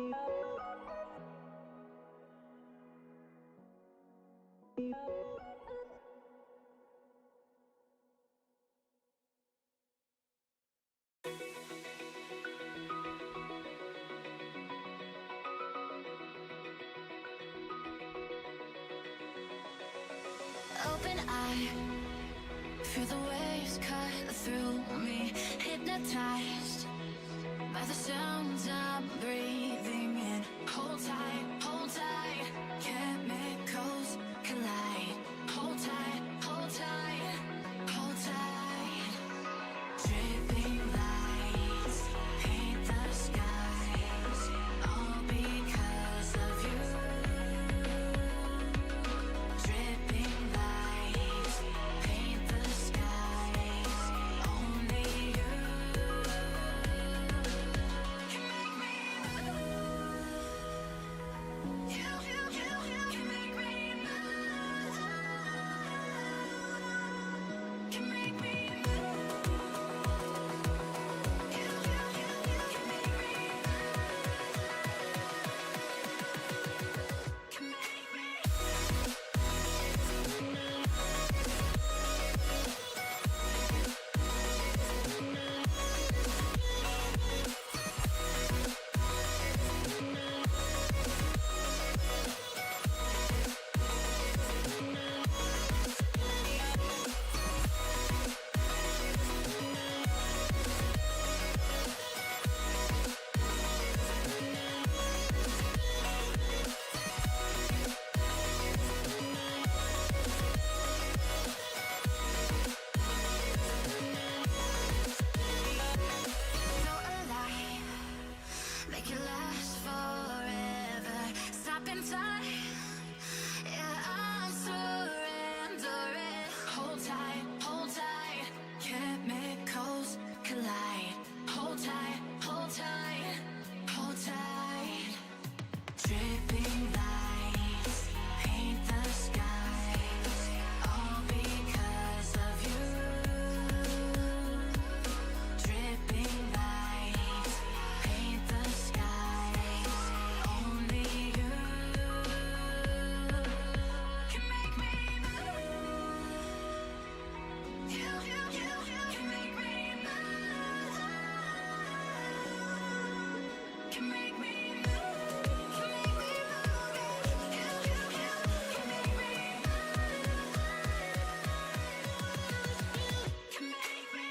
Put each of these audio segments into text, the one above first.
Open eye, feel the waves cut through me, hypnotized by the sounds I'm breathing in. Hold tight, chemicals collide. Hold tight, hold tight, hold tight. Dripping lights paint the skies, all because of you. Dripping lights paint the skies, only you can make me move. You can make me move. Can make me move. You can make me move. Can make me. Feel alive, make it last forever. Stop in time, yeah, I'm surrendering. Hold tight, chemicals collide. Hold tight, hold tight, hold tight. Dripping lights paint the skies, all because of you. Dripping lights paint the skies, only you can make me move. You can make me move. Can make me move. Can make me move. You can make me move. Can make me.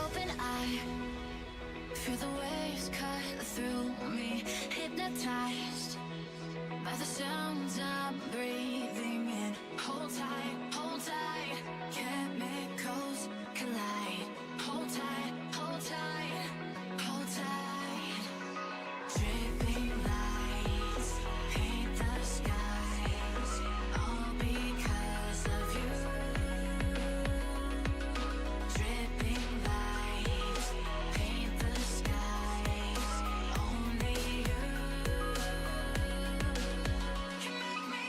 Open eye, feel the waves cut through me, hypnotized by the sounds I'm breathing in. Hold tight, chemicals collide. Hold tight, hold tight, hold tight. Dripping lights paint the skies, all because of you. Dripping lights paint the skies, only you can make me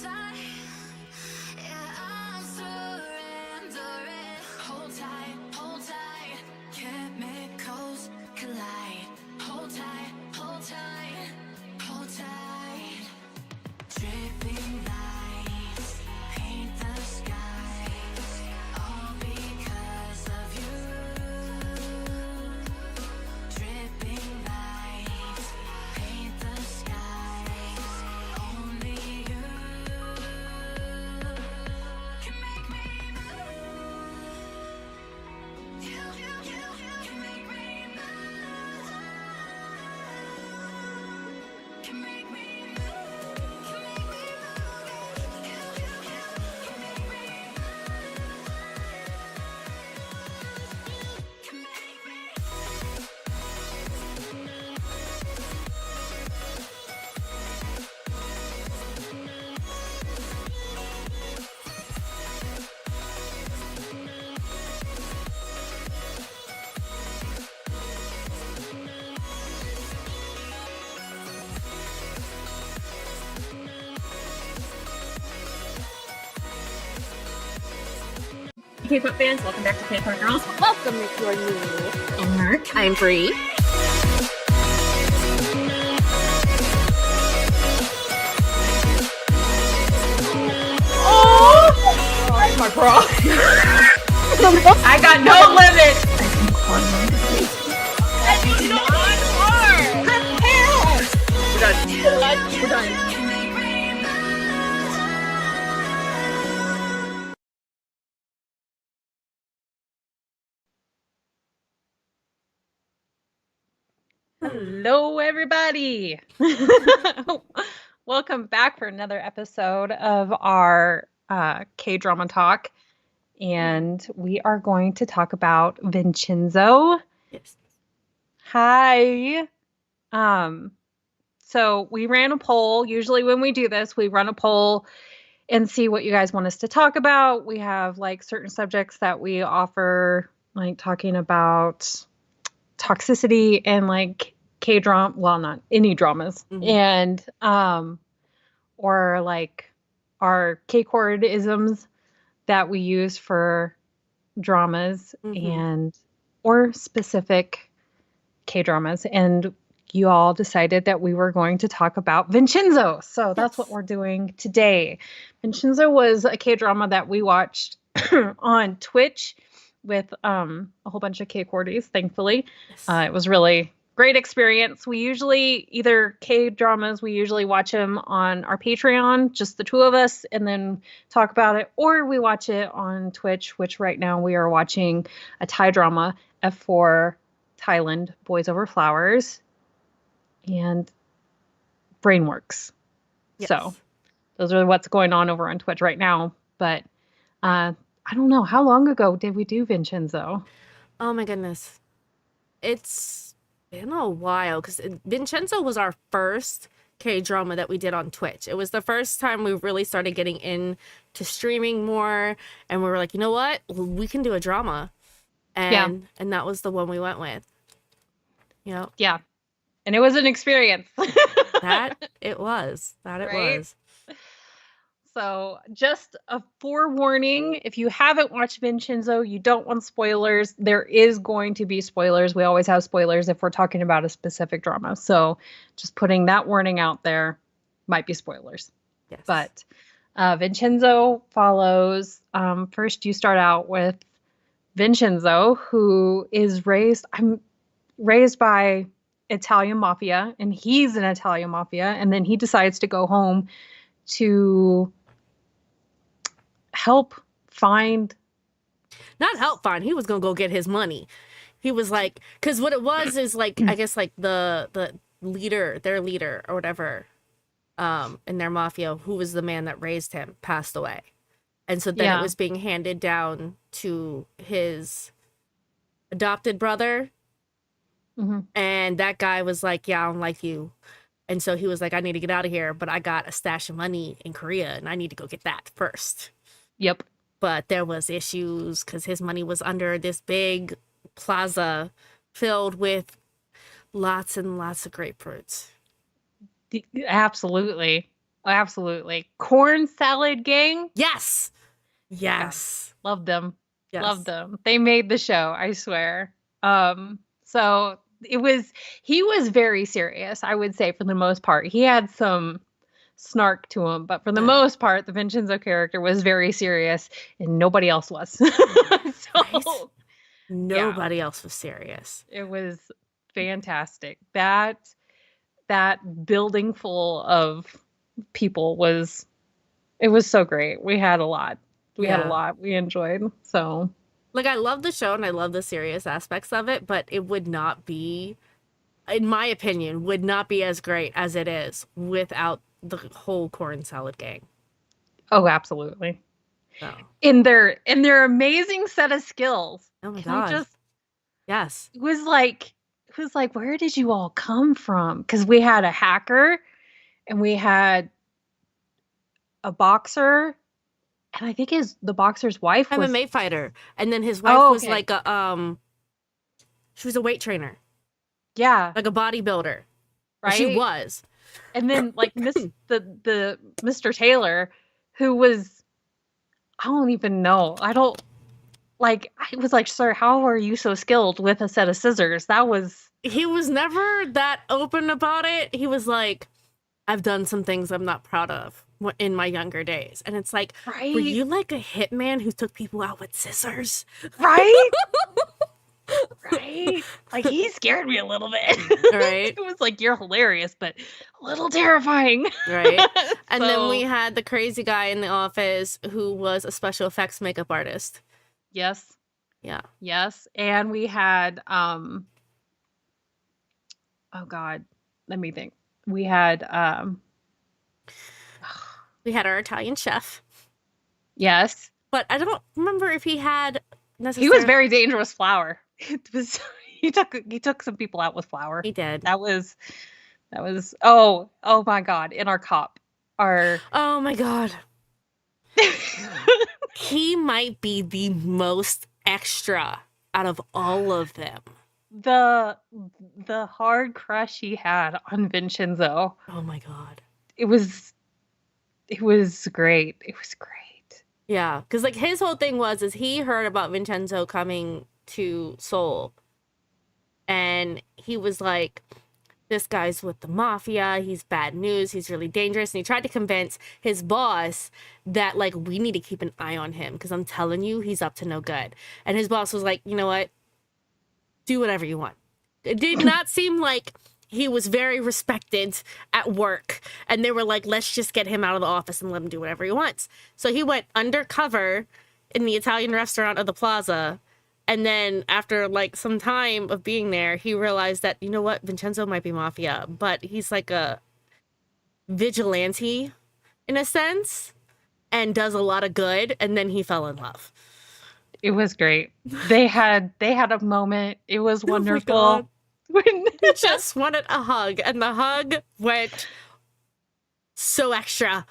tight. Yeah, I'm surrendering. Hold tight. Chemicals collide. Hold tight, hold tight, hold tight. Dripping lights paint the skies, all because of you. Dripping lights paint the skies, only you can make me move. You can make me move. Can make me move. Can make me move. You can make me move. Can make me. K-pop fans, welcome back to K-pop Girls. Welcome if you're new. I'm Mark. I'm Bree. Oh, my bra. I got no limits. I need no more. We're done. We're done. Hello, everybody. Welcome back for another episode of our K-drama talk. And we are going to talk about Vincenzo. Yes. Hi. So we ran a poll. Usually when we do this, we run a poll and see what you guys want us to talk about. We have like certain subjects that we offer, like talking about toxicity and like K-drama, well, not any dramas, and or like our K-chord isms that we use for dramas and or specific K-dramas. And you all decided that we were going to talk about Vincenzo. So that's what we're doing today. Vincenzo was a K-drama that we watched on Twitch with a whole bunch of K-chordies, thankfully. It was really great experience. We usually, either K-dramas, we usually watch them on our Patreon, just the two of us, and then talk about it. Or we watch it on Twitch, which right now we are watching a Thai drama, F4 Thailand, Boys Over Flowers, and Brainworks. Yes. So those are what's going on over on Twitch right now. But I don't know. How long ago did we do Vincenzo? Oh my goodness. It's been a while because Vincenzo was our first K-drama that we did on Twitch. It was the first time we really started getting into streaming more, and we were like, you know what? We can do a drama. And that was the one we went with. Yep. Yeah. And it was an experience. That it was. So just a forewarning, if you haven't watched Vincenzo, you don't want spoilers. There is going to be spoilers. We always have spoilers if we're talking about a specific drama. So just putting that warning out there, might be spoilers. Yes. But Vincenzo follows, first you start out with Vincenzo, who is raised by Italian mafia, and he's an Italian mafia, and then he decides to go home to not help find, he was gonna go get his money. He was like, because what it was is like, I guess like the leader, their leader or whatever, in their mafia, who was the man that raised him, passed away, and so then it was being handed down to his adopted brother, and that guy was like, yeah, I don't like you. And so he was like, I need to get out of here, but I got a stash of money in Korea and I need to go get that first. Yep. But there was issues because his money was under this big plaza filled with lots and lots of grapefruits. Absolutely. Absolutely. Corn salad gang. Yes. Yeah. Yes. Loved them. Yes. Loved them. They made the show, I swear. So he was very serious, I would say, for the most part. He had some snark to him, but for the most part, the Vincenzo character was very serious and nobody else was. So Right? Nobody else was serious. it was fantastic. That building full of people was so great. We had a lot. We had a lot we enjoyed. So Like, I love the show and I love the serious aspects of it, but it would not be, in my opinion, would not be as great as it is without the whole corn salad gang. oh, absolutely. So, In their amazing set of skills. oh my Can I God. just Yes. it was like where did you all come from? Because we had a hacker and we had a boxer, and I think the boxer's wife was MMA fighter. And then his wife was like she was a weight trainer, yeah, like a bodybuilder. right. She was. And then like the Mr. Taylor, who was I don't even know. I was like, sir, how are you so skilled with a set of scissors? He was never that open about it. He was like, I've done some things I'm not proud of in my younger days. And it's like, right. were you like a hitman who took people out with scissors? Right? Right? Like, he scared me a little bit. Right. It was like, you're hilarious, but a little terrifying. Right. And then we had the crazy guy in the office who was a special effects makeup artist. Yes. Yeah. Yes. And we had, oh God, let me think. We had, we had our Italian chef. yes. But I don't remember if he had He was very dangerous flour. It was he took some people out with flour. He did. That was oh my God, in our cop. Oh my God. He might be the most extra out of all of them. The hard crush he had on Vincenzo. Oh my God. It was great. It was great. Yeah, because like his whole thing is he heard about Vincenzo coming to Seoul, and he was like, this guy's with the mafia, he's bad news, he's really dangerous, and he tried to convince his boss that like we need to keep an eye on him because I'm telling you he's up to no good. And his boss was like, you know what, do whatever you want. It did not seem like he was very respected at work, and they were like, let's just get him out of the office and let him do whatever he wants. So he went undercover in the Italian restaurant of the plaza. And then after like some time of being there, he realized that, you know what, Vincenzo might be mafia, but he's like a vigilante in a sense and does a lot of good. And then he fell in love. It was great. They had a moment. It was wonderful. Oh he just wanted a hug, and the hug went so extra.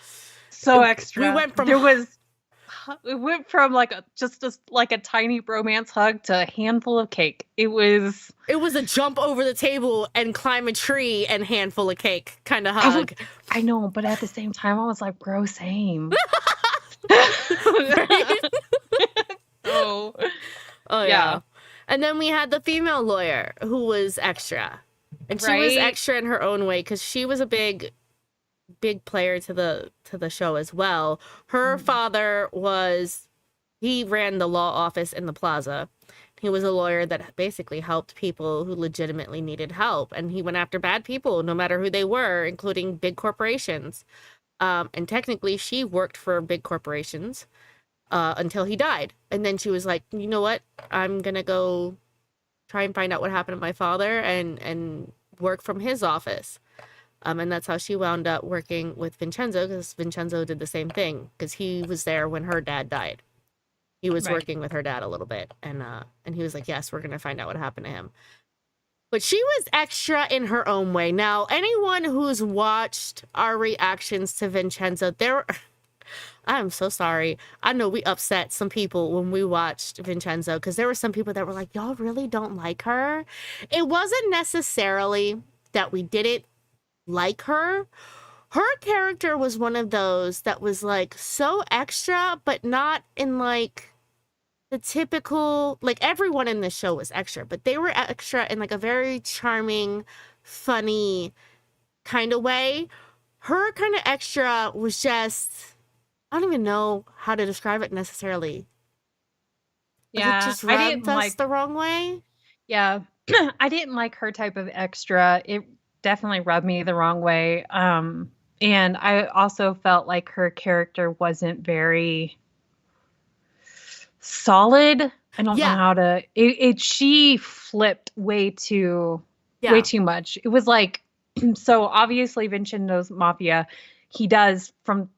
So extra. We went from it went from like a tiny romance hug to a handful of cake. It was a jump over the table and climb a tree and handful of cake kind of hug. I know, but at the same time, I was like, bro, same. Oh yeah. And then we had the female lawyer who was extra, and she was extra in her own way because she was a big player to the show as well. Her father he ran the law office in the plaza. He was a lawyer that basically helped people who legitimately needed help, and he went after bad people no matter who they were, including big corporations. And technically she worked for big corporations until he died, and then she was like, you know what, I'm gonna go try and find out what happened to my father and work from his office. And that's how she wound up working with Vincenzo, because Vincenzo did the same thing because he was there when her dad died. He was working with her dad a little bit, and he was like, yes, we're gonna find out what happened to him. But she was extra in her own way. Now, anyone who's watched our reactions to Vincenzo, I'm so sorry. I know we upset some people when we watched Vincenzo, because there were some people that were like, y'all really don't like her? It wasn't necessarily that we didn't like her. her character was one of those that was like so extra, but not in like the typical, like everyone in the show was extra, but they were extra in like a very charming, funny kind of way. Her kind of extra was just, I don't even know how to describe it necessarily. But it Yeah, just I didn't rubbed us like. the wrong way. Yeah, I didn't like her type of extra. It definitely rubbed me the wrong way. And I also felt like her character wasn't very solid. I don't know Yeah, how to. She flipped way yeah, too much. It was like, so obviously Vincenzo's mafia. He does from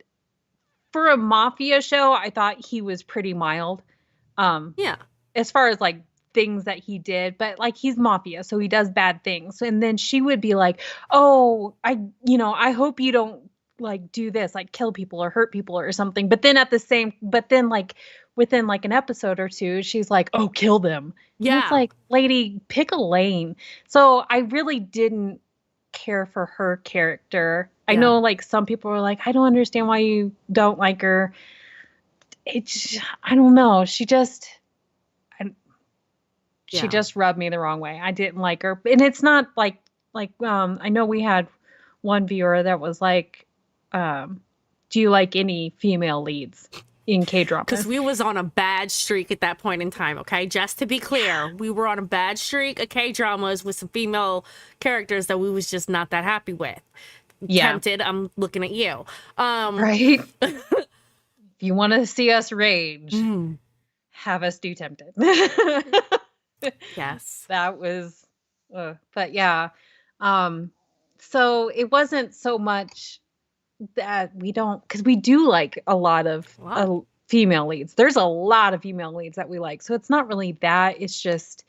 for a mafia show. I thought he was pretty mild. Um, yeah, as far as like things that he did, but like he's mafia, so he does bad things. And then she would be like, "Oh, I hope you don't like do this, like kill people or hurt people or something." But then like within like an episode or two, she's like, "Oh, kill them." And it's yeah, like, lady, pick a lane. So I really didn't care for her character. I yeah, know like some people are like, "I don't understand why you don't like her." It's I don't know. I, she yeah. just rubbed me the wrong way. I didn't like her. And it's not like I know we had one viewer that was like, do you like any female leads in Because K-dramas? we was on a bad streak at that point in time, okay? Just to be clear, we were on a bad streak of K-dramas with some female characters that we was just not that happy with. Yeah. Tempted, I'm looking at you. Right? If you want to see us rage, Mm, have us do Tempted. yes. That was but yeah. Um so it wasn't so much that we don't because we do like a lot of A lot. female leads. There's a lot of female leads that we like. So it's not really that. It's just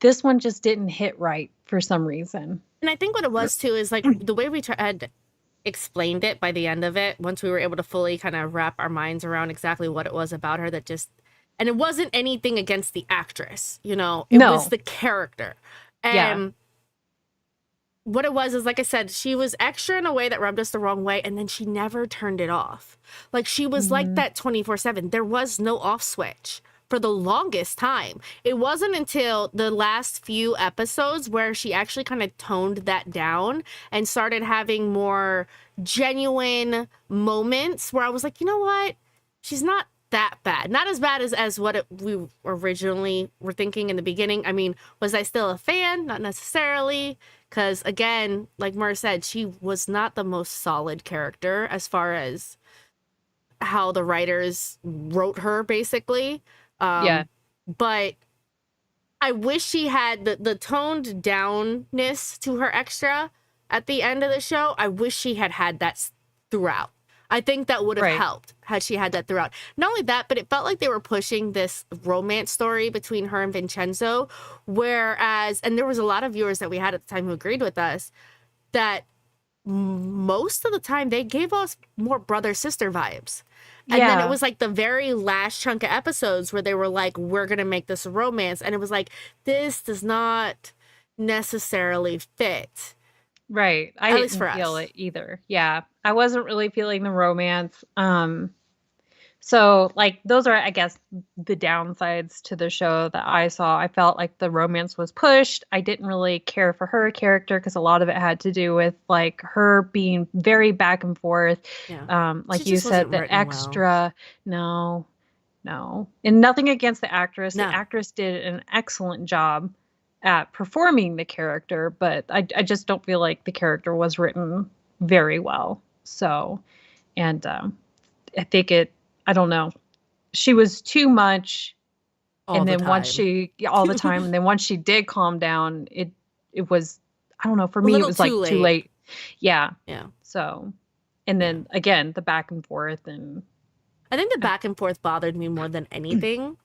this one just didn't hit right for some reason. And I think what it was too is like the way we had explained it by the end of it, once we were able to fully kind of wrap our minds around exactly what it was about her that just, and it wasn't anything against the actress, you know, it was No. the character. Yeah. And what it was is, like I said, she was extra in a way that rubbed us the wrong way, and then she never turned it off. Like she was like Mhm. that 24/7. There was no off switch for the longest time. It wasn't until the last few episodes where she actually kind of toned that down and started having more genuine moments where I was like, you know what? She's not that bad. Not as bad as what we originally were thinking in the beginning. I mean, was I still a fan? Not necessarily. Because again, like Mer said, she was not the most solid character as far as how the writers wrote her, basically. Yeah. But I wish she had the toned downness to her extra at the end of the show. I wish she had that throughout. I think that would have Right. helped had she had that throughout. Not only that, but it felt like they were pushing this romance story between her and Vincenzo. Whereas, and there was a lot of viewers that we had at the time who agreed with us that most of the time they gave us more brother sister vibes. And then it Yeah. was like the very last chunk of episodes where they were like, we're going to make this a romance. And it was like, this does not necessarily fit. Right. I At least didn't for feel us. it either. Yeah. I wasn't really feeling the romance. So like those are I guess the downsides to the show that I saw. I felt like the romance was pushed. I didn't really care for her character because a lot of it had to do with like her being very back and forth. Yeah. Like She you just wasn't said, the written well. extra, no, no. And nothing against the actress. The No. actress did an excellent job at performing the character, but I just don't feel like the character was written very well. So, and I think I don't know, she was too much. All And the then once time. all the time, and then once she did calm down, it was, I don't know, for A me, it little was like too too late. late. Yeah. Yeah. So, and then again, the back and forth and I think the back and forth bothered me more than anything.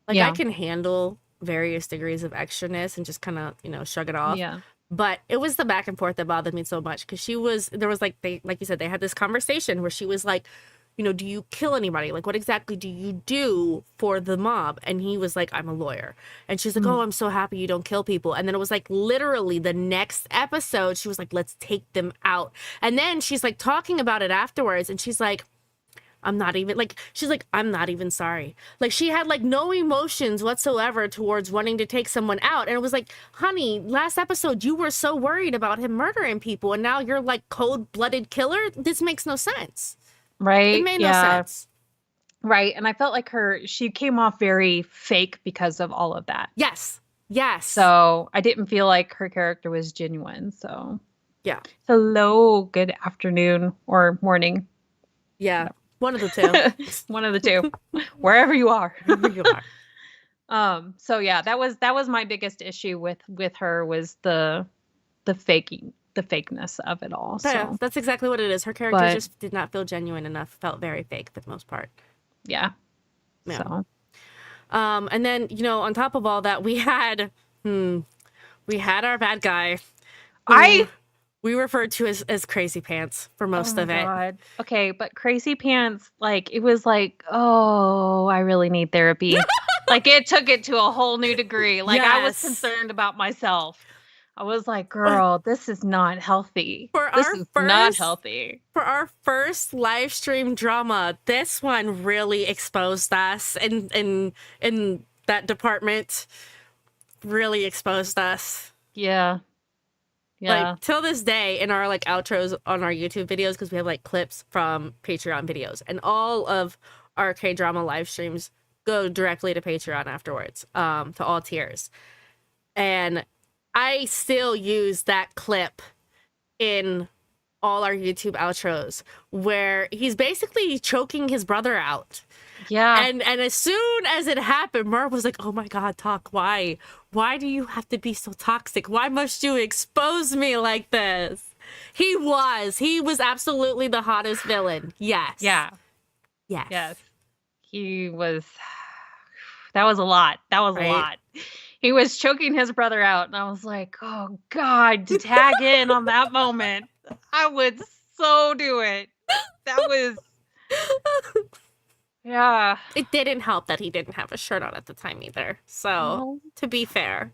Like Yeah. I can handle various degrees of extraness and just kind of, shrug it off. yeah. But it was the back and forth that bothered me so much because there was like you said, they had this conversation where she was like, do you kill anybody? Like, what exactly do you do for the mob? And he was like, I'm a lawyer. And she's like, oh, I'm so happy you don't kill people. And then it was like literally the next episode, she was like, let's take them out. And then she's like talking about it afterwards. And she's like, I'm not even sorry. Like, she had like no emotions whatsoever towards wanting to take someone out. And it was like, honey, last episode, you were so worried about him murdering people. And now you're like cold-blooded killer. This makes no sense. Right. It made no sense. Right. And I felt like she came off very fake because of all of that. Yes. So I didn't feel like her character was genuine. So yeah. Hello, good afternoon or morning. Yeah. One of the two. One of the two. Wherever you are. So yeah, that was my biggest issue with her, was the fakeness of it all. So yeah, that's exactly what it is. Her character just did not feel genuine enough. Felt very fake for the most part. Yeah. So and then, on top of all that, we had our bad guy. We referred to as Crazy Pants for most of it. God. Okay, but Crazy Pants, like, it was like, oh, I really need therapy. Like, it took it to a whole new degree. Like, I was concerned about myself. I was like, girl, this is not healthy. This is not healthy. For our first live stream drama, this one really exposed us in that department. Really exposed us. Yeah. Yeah. Like, till this day, in our like outros on our YouTube videos, because we have like clips from Patreon videos, and all of our K-drama live streams go directly to Patreon afterwards, to all tiers. And I still use that clip in all our YouTube outros where he's basically choking his brother out. Yeah. And as soon as it happened, Merv was like, oh my God, Talk, why? Why do you have to be so toxic? Why must you expose me like this? He was absolutely the hottest villain. Yes. Yeah. Yes. Yes. He was, that was a lot. That was a lot. He was choking his brother out, and I was like, oh God, to tag in on that moment, I would so do it. That was, yeah. It didn't help that he didn't have a shirt on at the time either. So, to be fair.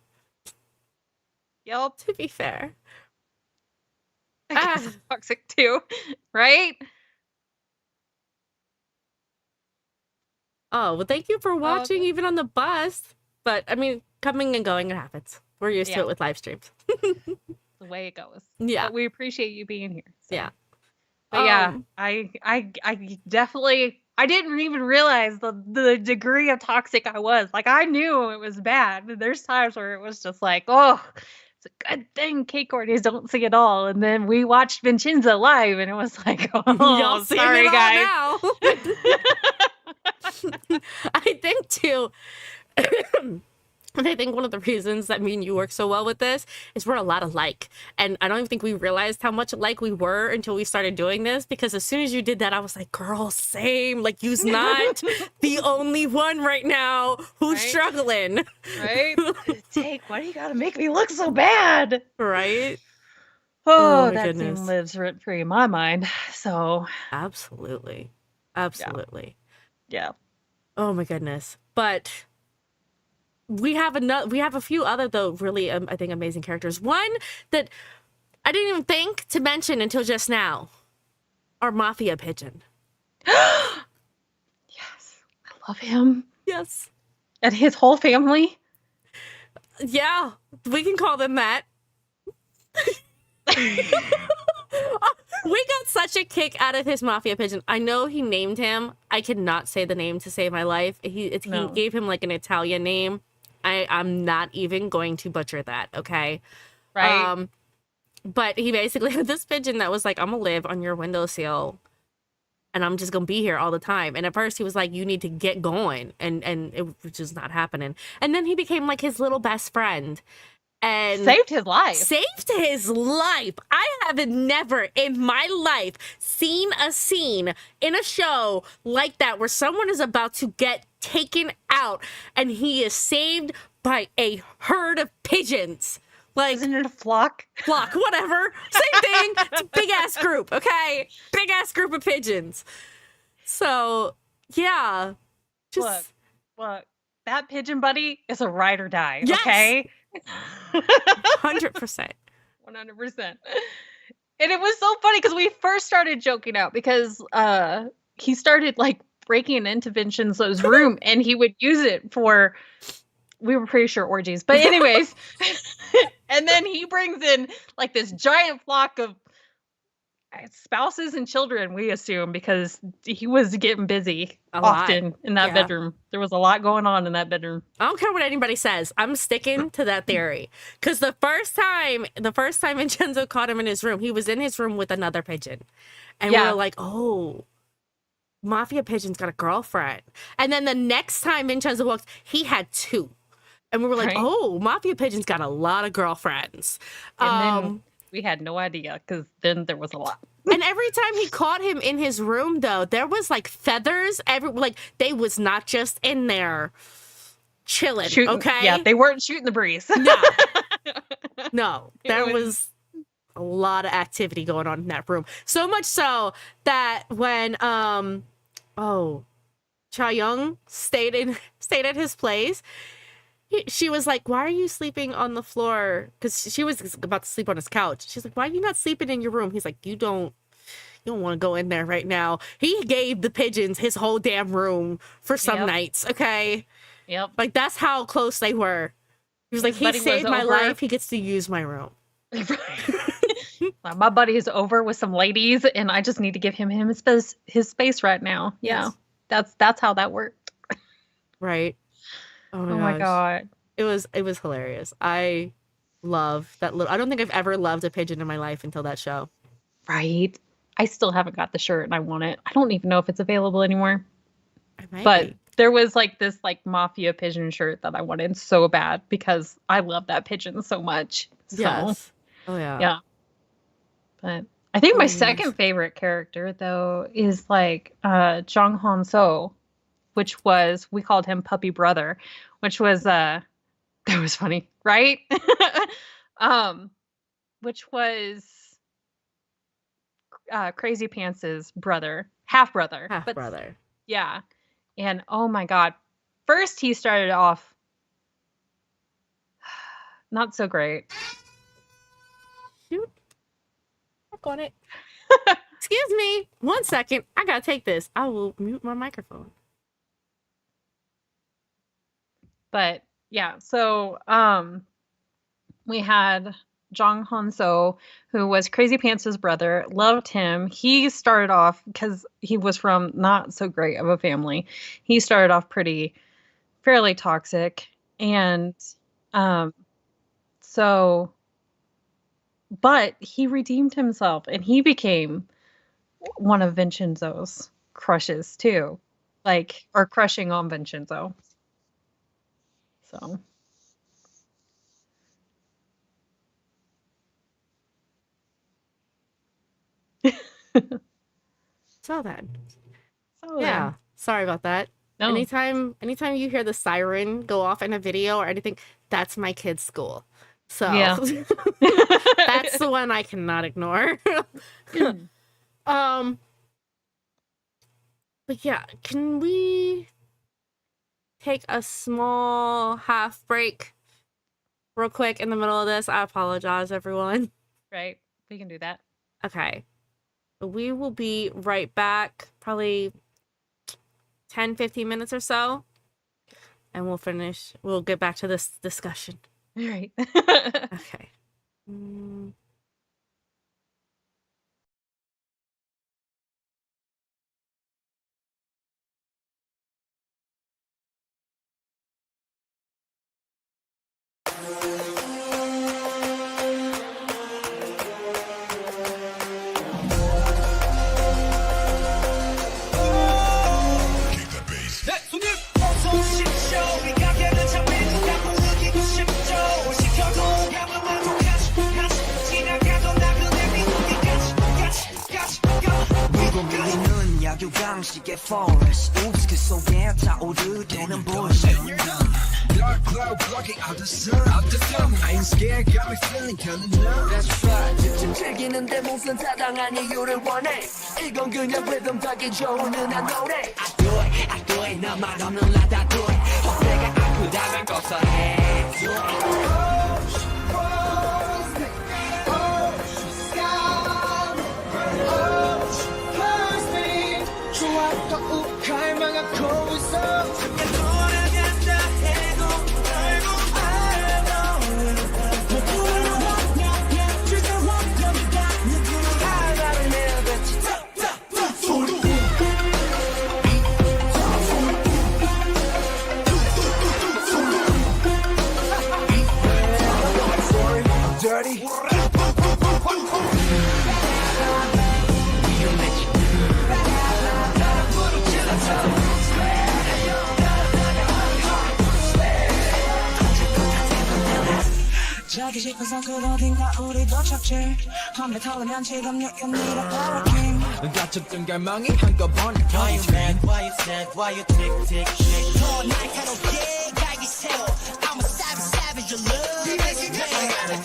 Yep. To be fair. I guess it's toxic too, right? Oh, well, thank you for watching, even on the bus. But, I mean, coming and going, it happens. We're used to it with live streams. The way it goes. Yeah. But we appreciate you being here. So. Yeah. But yeah, I definitely, I didn't even realize the degree of toxic I was. Like, I knew it was bad, but there's times where it was just like, oh, it's a good thing K-Courtneys don't see it all. And then we watched Vincenzo live, and it was like, oh, sorry, guys. Now. I think, too, and I think one of the reasons that me and you work so well with this is we're a lot alike. And I don't even think we realized how much alike we were until we started doing this, because as soon as you did that, I was like, girl, same. Like, you's not the only one right now who's struggling. Right? Take, why do you gotta make me look so bad? Right? Oh, that scene lives rent free in my mind. So absolutely. Yeah. Oh my goodness. But we have a few other, though, really, I think, amazing characters. One that I didn't even think to mention until just now. Our Mafia Pigeon. Yes. I love him. Yes. And his whole family. Yeah. We can call them that. We got such a kick out of his Mafia Pigeon. I know he named him. I cannot say the name to save my life. He gave him like an Italian name. I'm not even going to butcher that, okay? Right. But he basically had this pigeon that was like, I'm gonna live on your windowsill and I'm just gonna be here all the time. And at first he was like, you need to get going. And it was just not happening. And then he became like his little best friend. And saved his life. I have never in my life seen a scene in a show like that where someone is about to get taken out and he is saved by a herd of pigeons. Like, isn't it a flock? Flock, whatever. Same thing. It's a big ass group, okay? Big ass group of pigeons. So yeah, just Look, that pigeon buddy is a ride or die. Yes! Okay. 100%. 100%. And it was so funny because we first started joking out because he started like breaking into Vincenzo's room and he would use it for, we were pretty sure orgies. But anyways, and then he brings in like this giant flock of spouses and children, we assume, because he was getting busy often in that bedroom. There was a lot going on in that bedroom. I don't care what anybody says. I'm sticking to that theory. Because the first time Vincenzo caught him in his room, he was in his room with another pigeon. And we were like, oh, Mafia Pigeon's got a girlfriend. And then the next time Vincenzo walked, he had 2. And we were like, oh, Mafia Pigeon's got a lot of girlfriends. And then we had no idea because then there was a lot. And every time he caught him in his room, though, there was like feathers. They was not just in there chilling. Okay. Yeah, they weren't shooting the breeze. No, there was a lot of activity going on in that room. So much so that when Cha Young stayed at his place, she was like, why are you sleeping on the floor? Because she was about to sleep on his couch. She's like, why are you not sleeping in your room? He's like, you don't want to go in there right now. He gave the pigeons his whole damn room for some nights. Okay. Yep. Like, that's how close they were. He was like, he saved my life. He gets to use my room. My buddy is over with some ladies and I just need to give him his space right now. Yeah. Yes. That's how that worked. Right. Oh my god. It was hilarious. I love that little. I don't think I've ever loved a pigeon in my life until that show. Right. I still haven't got the shirt and I want it. I don't even know if it's available anymore. But there was like this like Mafia Pigeon shirt that I wanted so bad because I love that pigeon so much. So, yes. Oh yeah. Yeah. But I think my second favorite character though is like Jung Han So, which was, we called him Puppy Brother, which was that was funny, right? Which was Crazy Pants' brother, half brother. Yeah. And oh my god. First he started off not so great. Shoot. Work on it. Excuse me. 1 second. I gotta take this. I will mute my microphone. But yeah, so we had Jung Han So, who was Crazy Pants' brother, loved him. He started off, because he was from not so great of a family, he started off fairly toxic. And so, but he redeemed himself and he became one of Vincenzo's crushes too. Or crushing on Vincenzo. So. So then. Yeah. Sorry about that. No. Anytime you hear the siren go off in a video or anything, that's my kid's school. So yeah. That's the one I cannot ignore. But yeah, can we take a small half break real quick in the middle of this? I apologize, everyone. Right. We can do that. Okay. We will be right back, probably 10-15 minutes or so. And we'll get back to this discussion. All right. Okay. 유광식의 forest Oops 그 속에 타오르게는 bullshit Dark cloud blocking out the sun I ain't scared got me feeling kinda numb That's right 지금 즐기는데 무슨 타당한 이유를 원해 이건 그냥 rhythm 타기 좋은 은한 노래 I do it 너말 없는 라다 do it 헛배가 아프다면 고소해 do it 갈망하고 있어 함께 돌아간다 해도 결국 내 꿈을 원해 즐거워 여기가 누구를 하나를 내뱉지 소리 dirty 자기 싶어서 그 어딘가 우리도 착취 담배 털으면 지금 유연이라 paraking 갇혔던 갈망이 한꺼번에 Why you mad, why you sad, why you tick tick shake 더 날카롭게 갈기 세워 I'm a savage savage your love makes me mad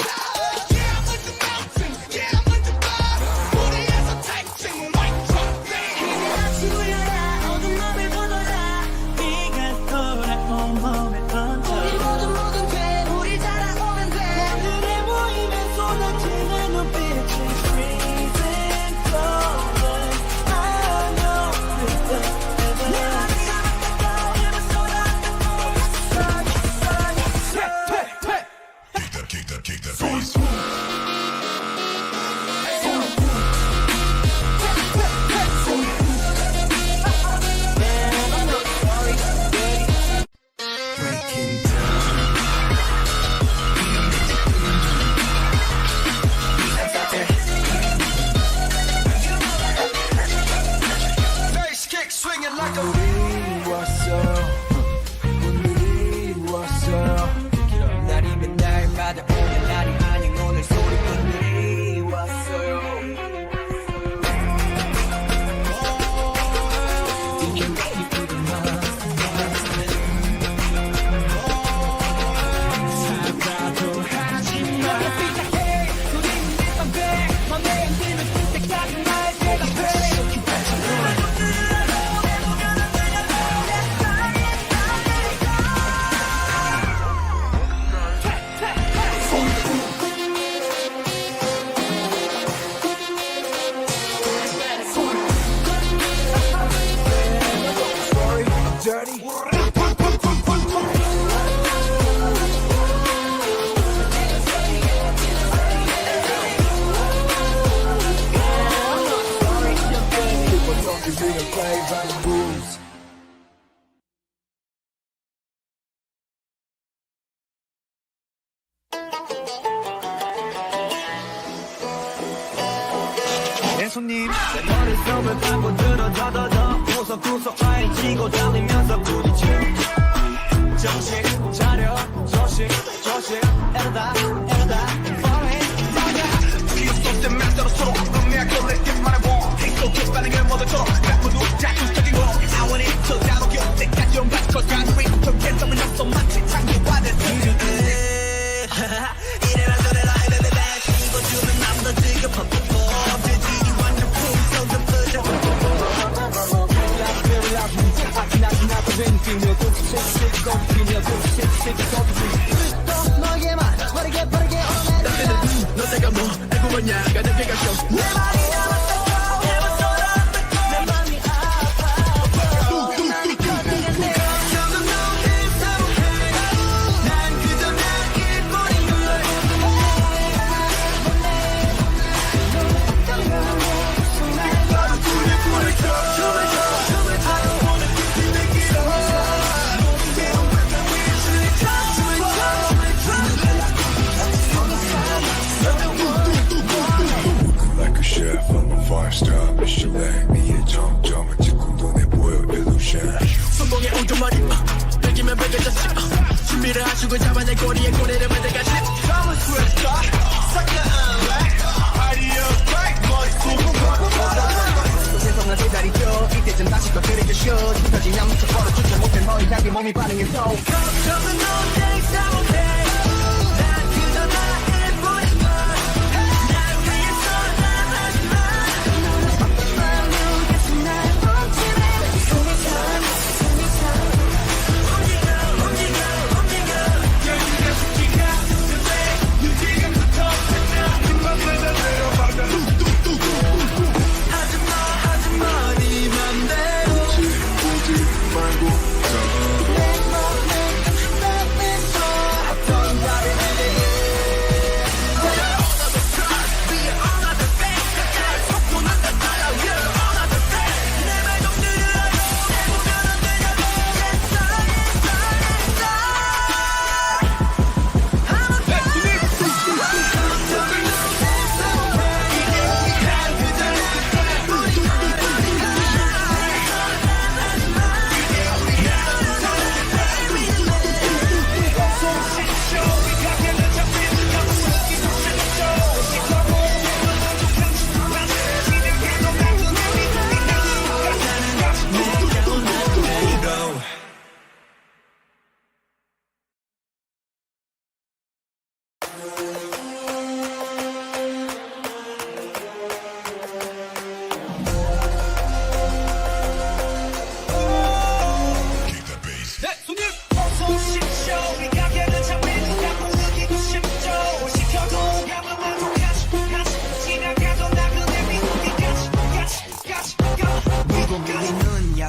Yeah I'm like the mountain, yeah I'm like the bar 우리에서 taking white truck 힘이 같이 울려라 어두운 맘을 걷어라 네가 돌아온 몸에 던져 우리 모든 돼 우리 달아오면 돼 하늘에 모이면 쏟아지는 눈빛이 freezing cold I know 내 어디가 맞다고 힘을 쏟아듣고 Kick that bass. breaking down bass kick swinging like a 우리 왔어 오늘이 왔어 날이면 날마다 오늘 날이 아닌 오늘 소리꾼들이 왔어요 dirty people talking being played by the rules 내 손님 내 머릿속을 파고들어 더더더 구석구석 파헤치고 달리면서 부딪혀 정신 차려 조심 조심 에러다 에러다 falling 맞아 기억 속된 맘대로 서로 음미하게 let's 말해봐 행복해 반응을 모두처럼 모두 자극적인 거 I want it 저 단어 곁 때까지 온 바지 cause I'm free 저 개성은 없어 마치 창조받은 이래라 저래라 해대대대 이거 주면 남도 지금 퍽퍽퍽 재질이 완전 풍성좀 끄져 너에게만 빠르게 빠르게 오르네 너 내가 뭐 알고 봤냐 가볍게 가셔 내 말이 남았다고 해봤어라 내 맘이 아파 난이 커져간대 점점 더 일상해 난 그저 나일 뿐인 걸 춤을 춰 춤을 춰 춤을 춰 Like a chef, I'm a five-star Michelin 니의 정점은 지금 눈에 보여 illusion 성공의 우두머리 베기면 베개졌지 준비를 하시고 잡아내 꼬리에 꼬리를 만들까지 I'm a superstar sucker unlike Party up right 머리 속 세상을 기다리죠 이때 끝까지 난 미쳐 버려주지 못해 너의 향기 몸이 반응해서 걱정은 no days I'm okay 난 그저 나일 뿐이야 날 위해서 난 하지마 어떤 마음으로 계속 날 멈추네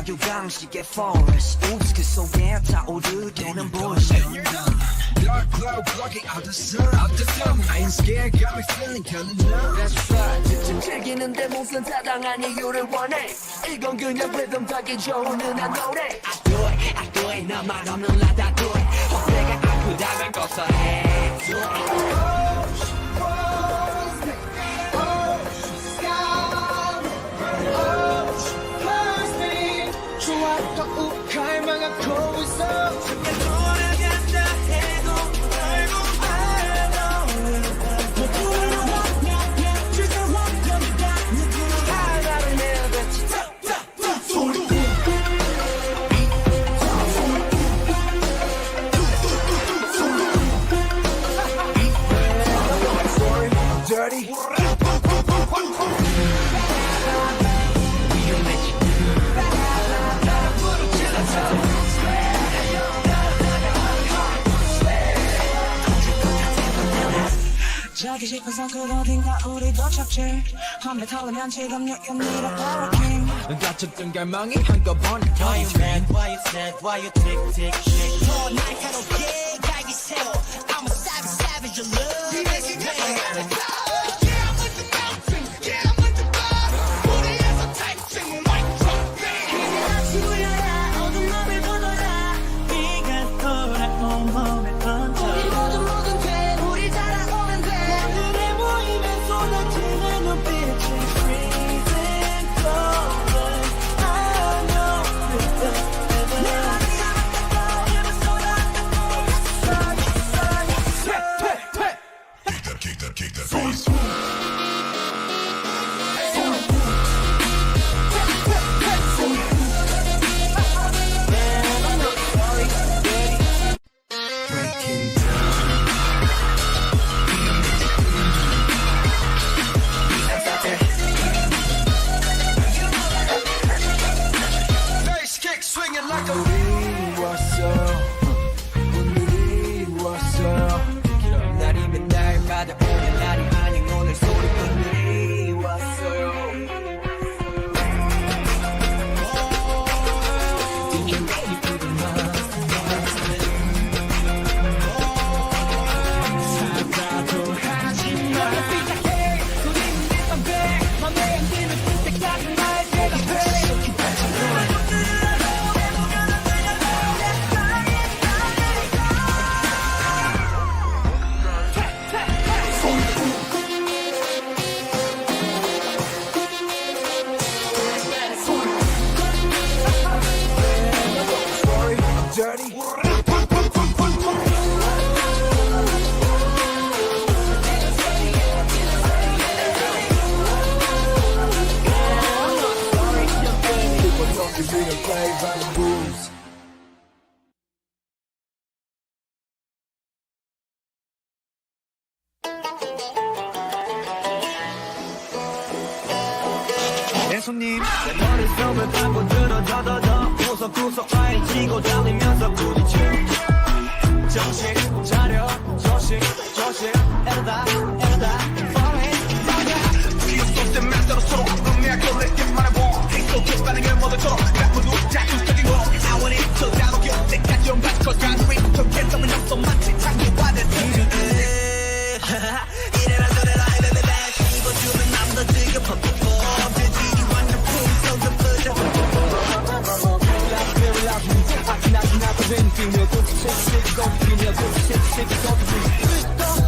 야규강식의 forest 우습게 속에 타오르게는 bullshit Dark cloud blocking out the sun I ain't scared, got me feeling kinda numb That's right 지금 즐기는데 무슨 타당한 이유를 원해 이건 그냥 rhythm 타기 좋은 은한 노래 I do it 너만 없는 라다 do it 헛배가 아프다면 걱정해 do it 갈망하고 있어 잠깐 돌아간다 해도 알고 알아 모두를 원해 즐거워합니다 누구를 하나를 내뱉지 소리 dirty 자기 싶어서 그 어딘가 우리도 착취 한배 털으면 지금 여기로 hurricane 갇혔던 갈망이 한꺼번에 Why you mad, why you sad, why you tick tick shake 더 날카롭게 갈기세요 I'm a savage, savage, you love it 날이면 날마다 오는 날이 아닌 오늘 소리꾼들이 왔어요 사과도 하지마 맘에 안 드는 때까지 날 대답해 dirty People talking, being played by the 내 손님 내 머릿속을 파고들어 더더더 구석구석 파헤치고 달리면서 부딪혀 정신 차려 조심 조심 에러다 falling 기억 속된 멘트로 서로 음미할 걸레게 말해봐 행복해 반응을 모두처럼 딱 모두 자극적인 거 I want it to 다가올 때까지 온갖 것 가능해 좀 괜찮은 약속 마치 창조받은 이래라 저래라 이래라 씹어주면 남도 지금 퍽퍽퍽 재질이 완전 풍성도 뿌려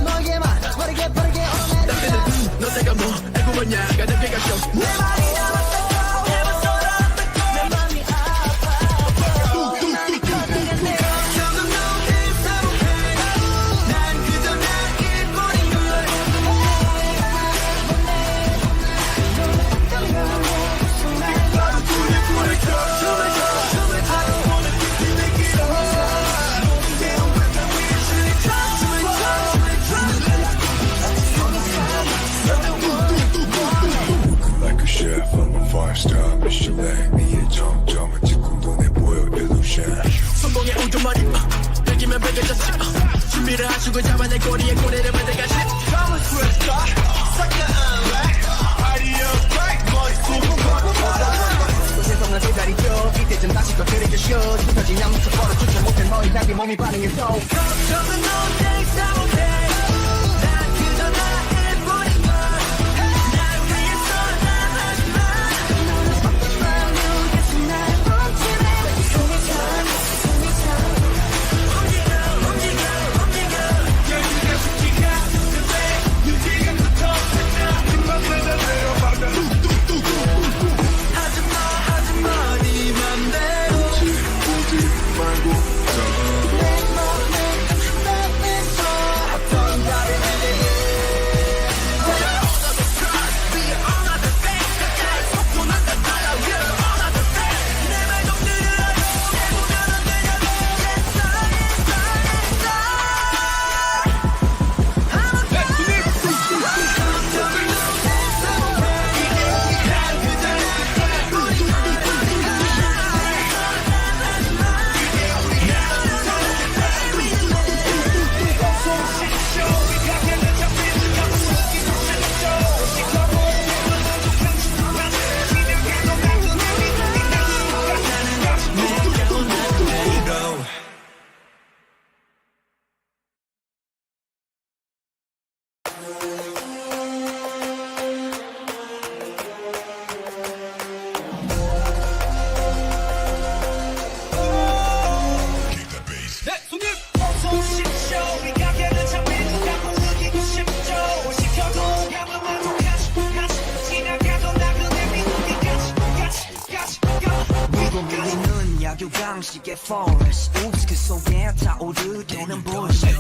너에게만 빠르게 얼어내리자 너 내가 뭐 알고 봤냐 가볍게 가셔 내 말이 남았다고 해봤어라 내 맘이 아파 맘이 커지겠네 점점 더 일사무해 난 그저 나일 뿐인 걸 Like a chef, I'm a five-star Michelin 위에 점점은 지금 눈에 보여 illusion 성공의 우두머리 백이면 백여졌지 준비를 하시고 잡아내 꼬리에 꼬리를 만들가시 Come superstar 아이디어 break 머리 세상을 기다리죠 이때쯤 다시 또 들이켜쇼 지금까지 아무도 벌어주지 못해 너희 자기 몸이 반응해서 걱정은 너 대사못해 난 그저 나일 뿐인 걸 날 위해서 난 하지마 어떤 마음으로 계속 날 멈추네 움직여 열기가 숙지가 근데 유지감부터 생각보다 내려받아 하지마 네 맘대로 오지 말고 내 맘에 땀에서 어떤 다른 야규강식의 forest 우습게 속에 타오르게는 bullshit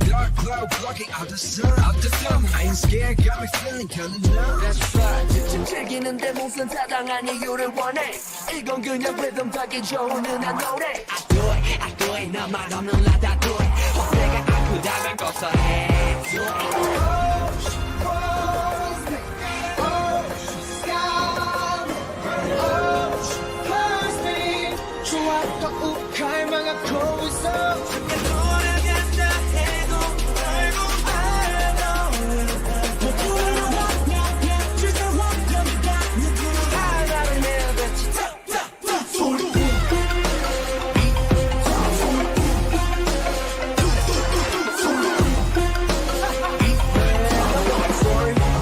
Dark cloud blocking out the sun I ain't scared, got me feeling kinda numb That's right 지금 즐기는데 무슨 타당한 이유를 원해 이건 그냥 리듬 타기 좋은 흔한 노래 I do it 너말 없는 라다 do it 헛내가 아프다면 고소해 do it 좋았던 갈망하고 있어 잠깐 돌아간다 해도 결국 알아 모두를 원하게 주저원하니까 누구를 하나를 내뱉지 소리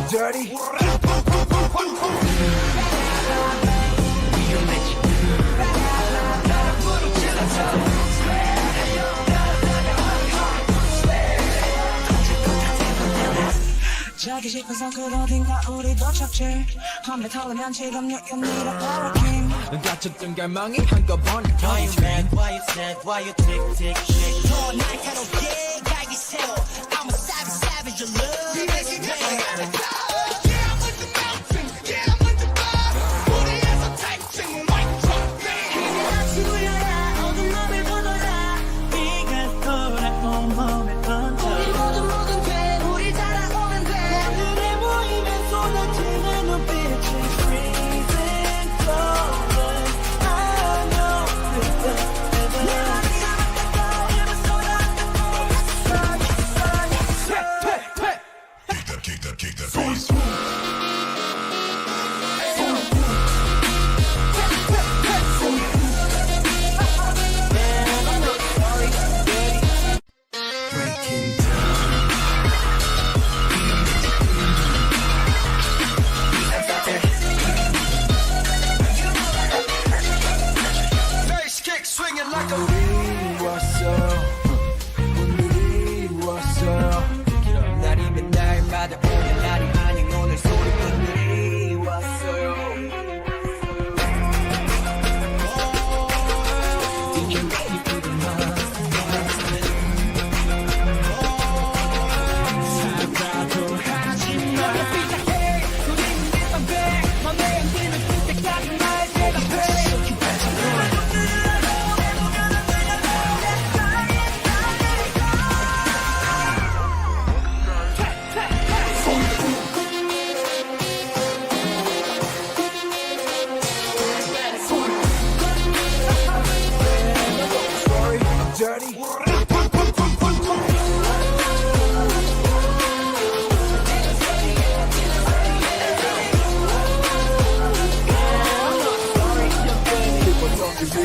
dirty 자기 싶어서 그 어딘가 우리도 착취 컴퓨터 털으면 지금 여기로 hurricane 갇혔던 갈망이 한꺼번에 Why you mad, why you sad, why you tick tick shake 더 날카롭게 갈기 세워 I'm a savage savage your love is bad Yeah I'm with the mountain, yeah I'm with the bar 우리에서 typing white truck band 이제 다시 울려라 어두운 맘을 보너라 비가 돌아온 몸에 던져 우리 모든 돼 우리 살아오면 돼 하늘에 모이면 쏟아지는 눈빛이 free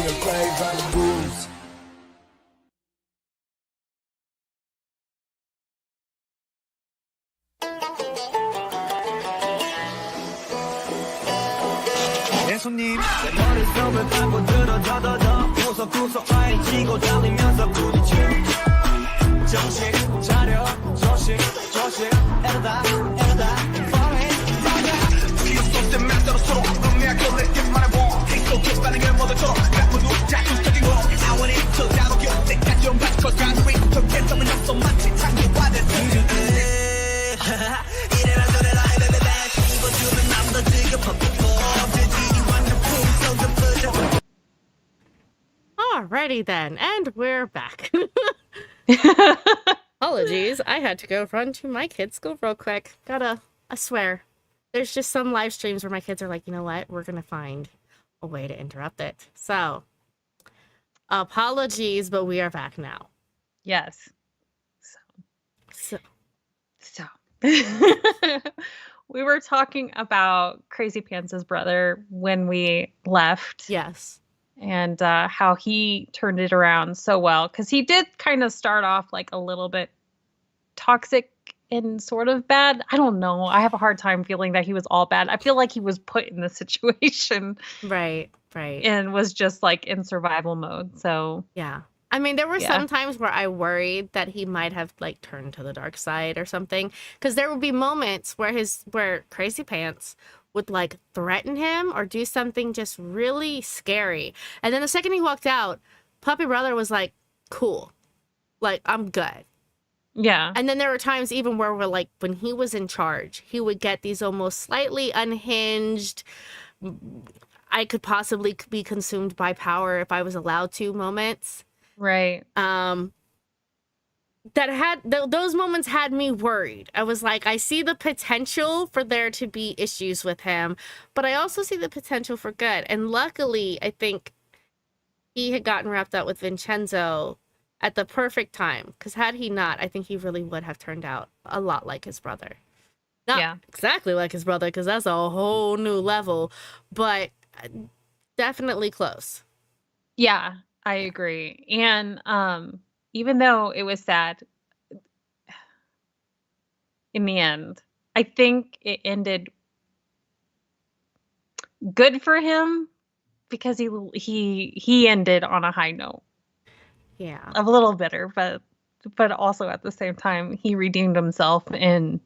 being played by the rules. 내 손님 내 머릿속을 파고들어 더더더 구석구석 파헤치고 달리면서 부딪혀 정신 차려 조심 조심 에러다 에러다 falling 맞아 기억 속된 멘트로 서로 음미할 걸레게 말해봐 행복해 반응을 모두처럼 각 모두 자극적인 거 I want it 저 다루기 때까지 좀 바꿔 가는 위 적겠다면 없어 마치 창조화된 이래라 저래라 에베베베 씹어주면 나보다 지금 Alrighty then, and we're back. Apologies, I had to go run to my kids' school real quick. I swear, there's just some live streams where my kids are like, you know what, we're gonna find a way to interrupt it. So, apologies, but we are back now. Yes. So, So we were talking about Crazy Pants' brother when we left. yes. And how he turned it around so well, because he did kind of start off like a little bit toxic and sort of bad. I don't know. I have a hard time feeling that he was all bad. I feel like he was put in the situation Right. and was just like in survival mode. So Yeah. I mean, there were Yeah. some times where I worried that he might have like turned to the dark side or something, because there would be moments where Crazy Pants would like threaten him or do something just really scary, and then the second he walked out, Puppy Brother was like, "Cool, like I'm good." yeah, And then there were times even where we're like, when he was in charge, he would get these almost slightly unhinged, I could possibly be consumed by power if I was allowed to moments. right. That had those moments had me worried. I was like, I see the potential for there to be issues with him, but I also see the potential for good. And luckily, I think he had gotten wrapped up with Vincenzo at the perfect time, because had he not, I think he really would have turned out a lot like his brother. Not Yeah. exactly like his brother, because that's a whole new level, but definitely close. Yeah, I agree. And even though it was sad in the end, I think it ended good for him because he ended on a high note. Yeah. A little bitter, but also at the same time he redeemed himself, and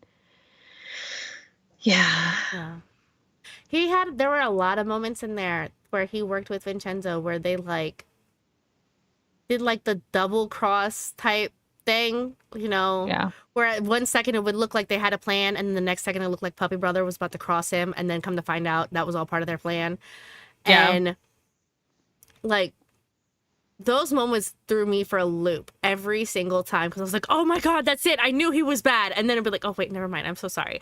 yeah. Yeah. There were a lot of moments in there where he worked with Vincenzo where they like did like the double cross type thing, Yeah. where at 1 second it would look like they had a plan, and then the next second it looked like Puppy Brother was about to cross him, and then come to find out that was all part of their plan. Yeah. And like those moments threw me for a loop every single time, because I was like, oh my god, that's it, I knew he was bad, and then it'd be like, oh wait, never mind, I'm so sorry.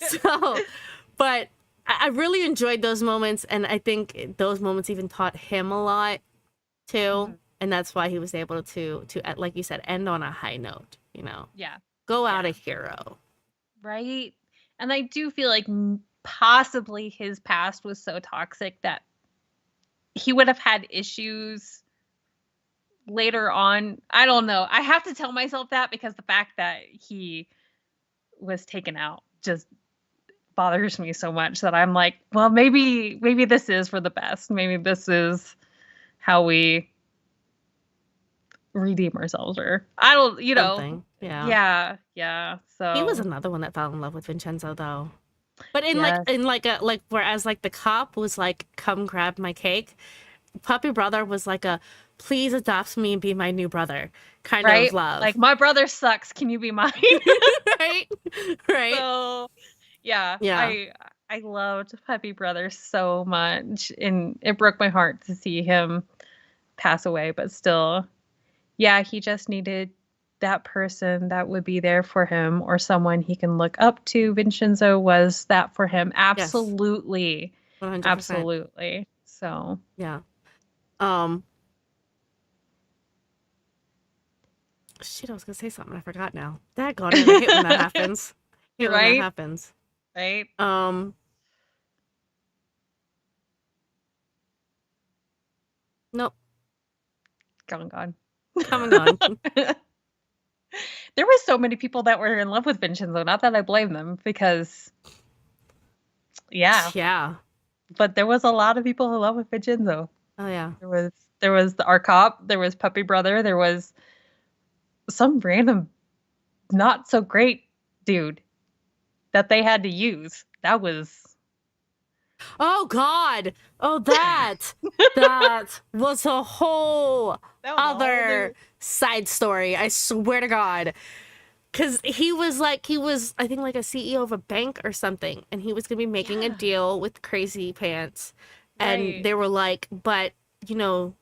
So, but I really enjoyed those moments, and I think those moments even taught him a lot too. Mm-hmm. And that's why he was able to like you said, end on a high note, Yeah. go out a hero. Right. And I do feel like possibly his past was so toxic that he would have had issues later on. I don't know. I have to tell myself that, because the fact that he was taken out just bothers me so much that I'm like, well, maybe this is for the best. Maybe this is how we redeem ourselves, or I don't, Something. Yeah. Yeah. So He was another one that fell in love with Vincenzo though. But Yes. whereas like the cop was like, come grab my cake, Puppy Brother was like a, please adopt me and be my new brother kind right. of love. Like, my brother sucks. Can you be mine? right? Right. So yeah. I loved Puppy Brother so much, and it broke my heart to see him pass away, but still, yeah, he just needed that person that would be there for him, or someone he can look up to. Vincenzo was that for him. Absolutely. 100%. Absolutely. So Yeah. Shit, I was gonna say something. I forgot now. Daggone it. I hate when that happens. Hate when Right? that happens. right. Nope. Gone. Come and gone. There were so many people that were in love with Vincenzo. Not that I blame them, because yeah, Yeah. but there was a lot of people in love with Vincenzo. Oh yeah. There was our cop, there was Puppy Brother, there was some random not so great dude that they had to use. That was Oh God. Oh that was a whole other side story. I swear to God. Cause he was I think like a CEO of a bank or something, and he was gonna be making a deal with Crazy Pants, and Right. they were like, but you know,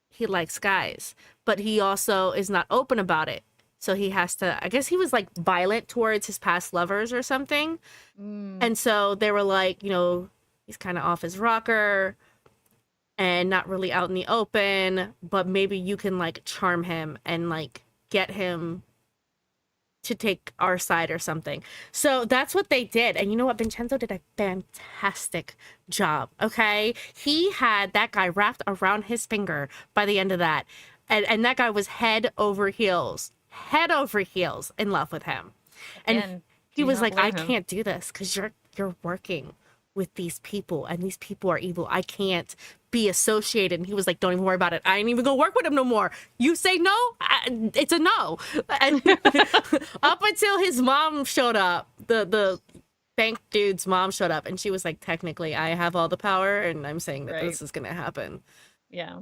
he likes guys, but he also is not open about it. So he has to, I guess he was like violent towards his past lovers or something. And so they were like, you know, he's kind of off his rocker and not really out in the open, but maybe you can like charm him and like get him to take our side or something. So that's what they did. And you know what? Vincenzo did a fantastic job. Okay. He had that guy wrapped around his finger by the end of that. And that guy was head over heels in love with him. And he was like, I can't do this because you're working with these people and these people are evil. I can't be associated. And he was like, don't even worry about it. I ain't even gonna work with him no more. You say no, it's a no. And up until his mom showed up, the bank dude's mom showed up, and she was like, technically I have all the power and I'm saying that this is gonna happen. Yeah.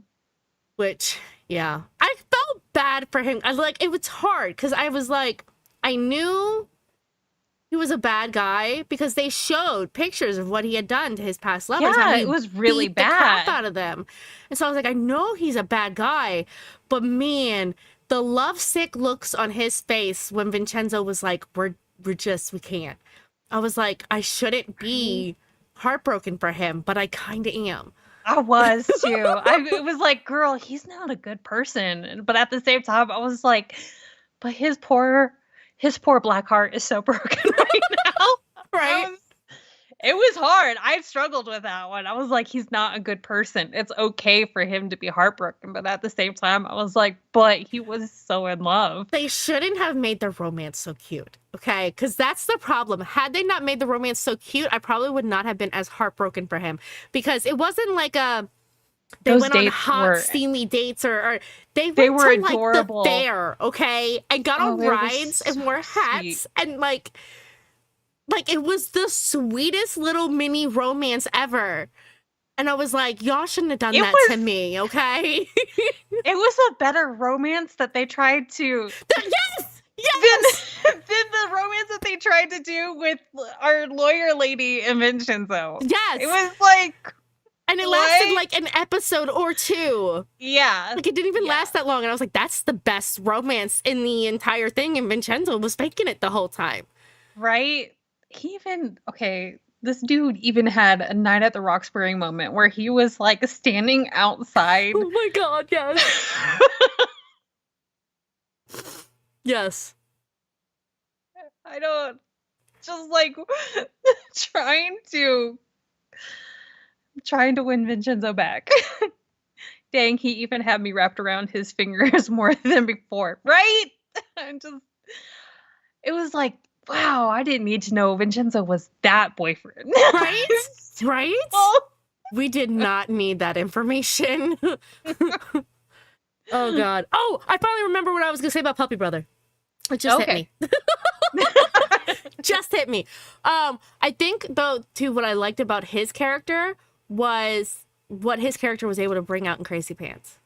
Which, yeah, I felt bad for him. It was hard because I was like, I knew he was a bad guy because they showed pictures of what he had done to his past lovers. Yeah, He it was really beat the crap bad. out of them. And so I was like, I know he's a bad guy, but man, the lovesick looks on his face when Vincenzo was like, we can't. I was like, I shouldn't be heartbroken for him, but I kind of am. I was too. It was like, girl, he's not a good person. But at the same time, I was like, but his poor black heart is so broken right now. Right? It was hard. I struggled with that one. I was like, he's not a good person. It's okay for him to be heartbroken. But at the same time, I was like, but he was so in love. They shouldn't have made the romance so cute, okay? Because that's the problem. Had they not made the romance so cute, I probably would not have been as heartbroken for him. Because it wasn't like they Those went on dates hot, were- steamy dates, or they They went were to adorable. like the fair, okay? And got on they were rides and wore so hats sweet. and like it was the sweetest little mini romance ever. And I was like, y'all shouldn't have done It that was- to me, okay? It was a better romance that they tried to Yes! than the romance that they tried to do with our lawyer lady and Vincenzo. Yes! It was like, And it lasted what? like an episode or two. yeah. Like, it didn't even Yeah. last that long. And I was like, that's the best romance in the entire thing. And Vincenzo was faking it the whole time. Right? This dude even had a Night at the Roxbury moment where he was like standing outside. Oh my God, yes. Yes. I don't, just like trying to win Vincenzo back. Dang, he even had me wrapped around his fingers more than before, right? It was like, wow, I didn't need to know Vincenzo was that boyfriend. Right? Right? Oh, We did not need that information. Oh God. Oh, I finally remember what I was gonna say about Puppy Brother. It just hit Okay. me. Just hit me. I think though too what I liked about his character was what his character was able to bring out in Crazy Pants.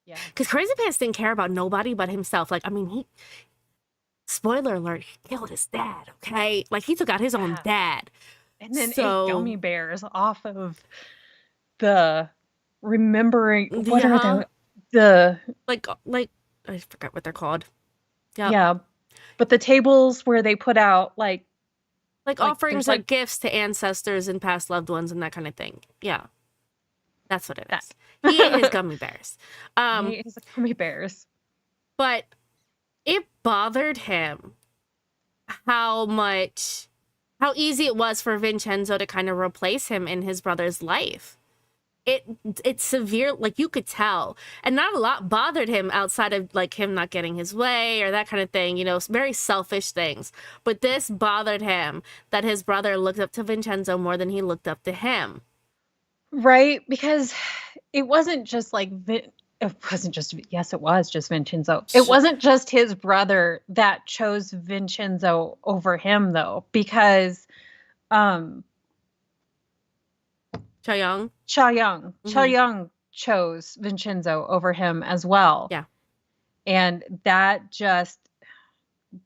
yeah. Because Crazy Pants didn't care about nobody but himself. Like, I mean, he, spoiler alert, he killed his dad, okay? Like, he took out his own Yeah. dad. And then So- ate gummy bears off of the remembering. What Yeah. are the Like, I forgot what they're called. Yep. yeah, but the tables where they put out like Like Like, offerings there's, or gifts to ancestors and past loved ones and that kind of thing. Yeah. That's what it is. He ate his gummy bears. he ate his gummy bears. But it bothered him how easy it was for Vincenzo to kind of replace him in his brother's life. it's severe, like you could tell, and not a lot bothered him outside of like him not getting his way or that kind of thing, you know, very selfish things. But this bothered him that his brother looked up to Vincenzo more than he looked up to him. Right? Because it wasn't just like it wasn't just, yes, it was just Vincenzo. It wasn't just his brother that chose Vincenzo over him though, because Chayoung. Chayoung chose Vincenzo over him as well. Yeah. And that just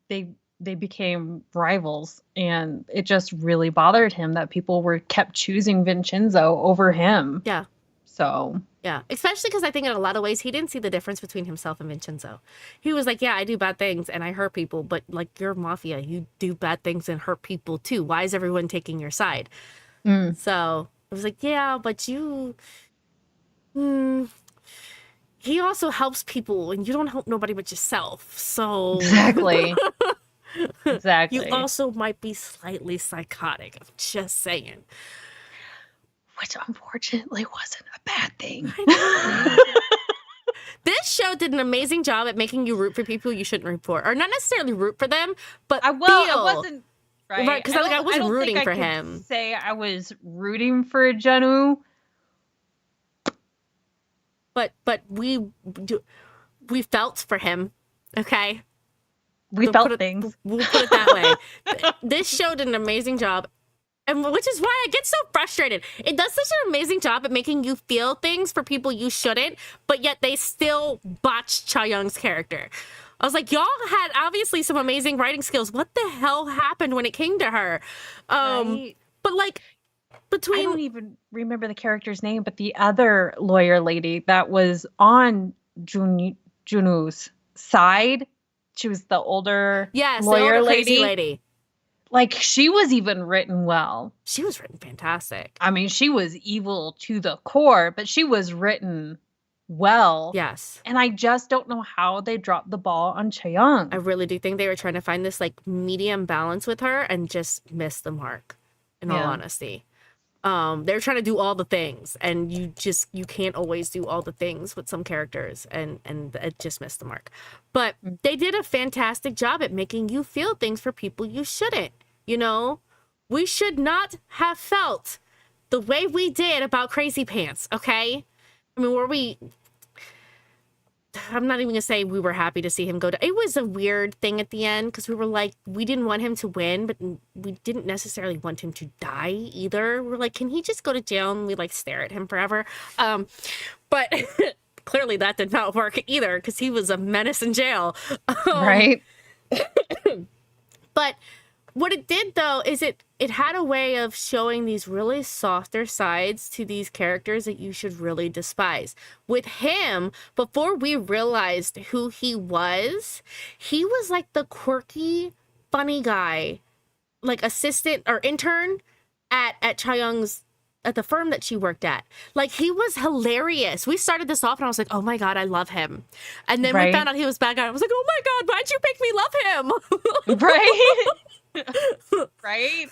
they became rivals, and it just really bothered him that people kept choosing Vincenzo over him. Yeah. So yeah, especially because I think in a lot of ways he didn't see the difference between himself and Vincenzo. He was like, yeah, I do bad things and I hurt people, but like you're mafia, you do bad things and hurt people too. Why is everyone taking your side? So it was like, yeah, but you he also helps people and you don't help nobody but yourself. So exactly. You also might be slightly psychotic. I'm just saying. Which unfortunately wasn't a bad thing. This show did an amazing job at making you root for people you shouldn't root for. Or not necessarily root for them, but I wasn't right. Because I wasn't rooting for him. Say I was rooting for Janu. But we felt for him, okay? We felt things. We'll put it that way. This show did an amazing job, and which is why I get so frustrated. It does such an amazing job at making you feel things for people you shouldn't, but yet they still botched Chayoung's character. I was like, y'all had obviously some amazing writing skills. What the hell happened when it came to her? Right. But like, I don't even remember the character's name, but the other lawyer lady that was on Junu's side, she was the older lawyer lady. Like, she was even written well. She was written fantastic. I mean, she was evil to the core, but she was written well. Yes. And I just don't know how they dropped the ball on Chayoung. I really do think they were trying to find this like medium balance with her and just missed the mark, in all honesty. They're trying to do all the things, and you can't always do all the things with some characters, and it just missed the mark. But they did a fantastic job at making you feel things for people you shouldn't. You know, we should not have felt the way we did about Crazy Pants, okay? I mean, I'm not even gonna say we were happy to see him go down. It was a weird thing at the end because we were like, we didn't want him to win, but we didn't necessarily want him to die either. We're like, can he just go to jail? And we like stare at him forever. But clearly that did not work either because he was a menace in jail. Right. But what it did though is it had a way of showing these really softer sides to these characters that you should really despise. With him, before we realized who he was like the quirky, funny guy, like assistant or intern at Chayoung's, at the firm that she worked at. Like, he was hilarious. We started this off and I was like, oh my God, I love him. And then we found out he was bad guy. I was like, oh my God, why'd you make me love him? Right. Right?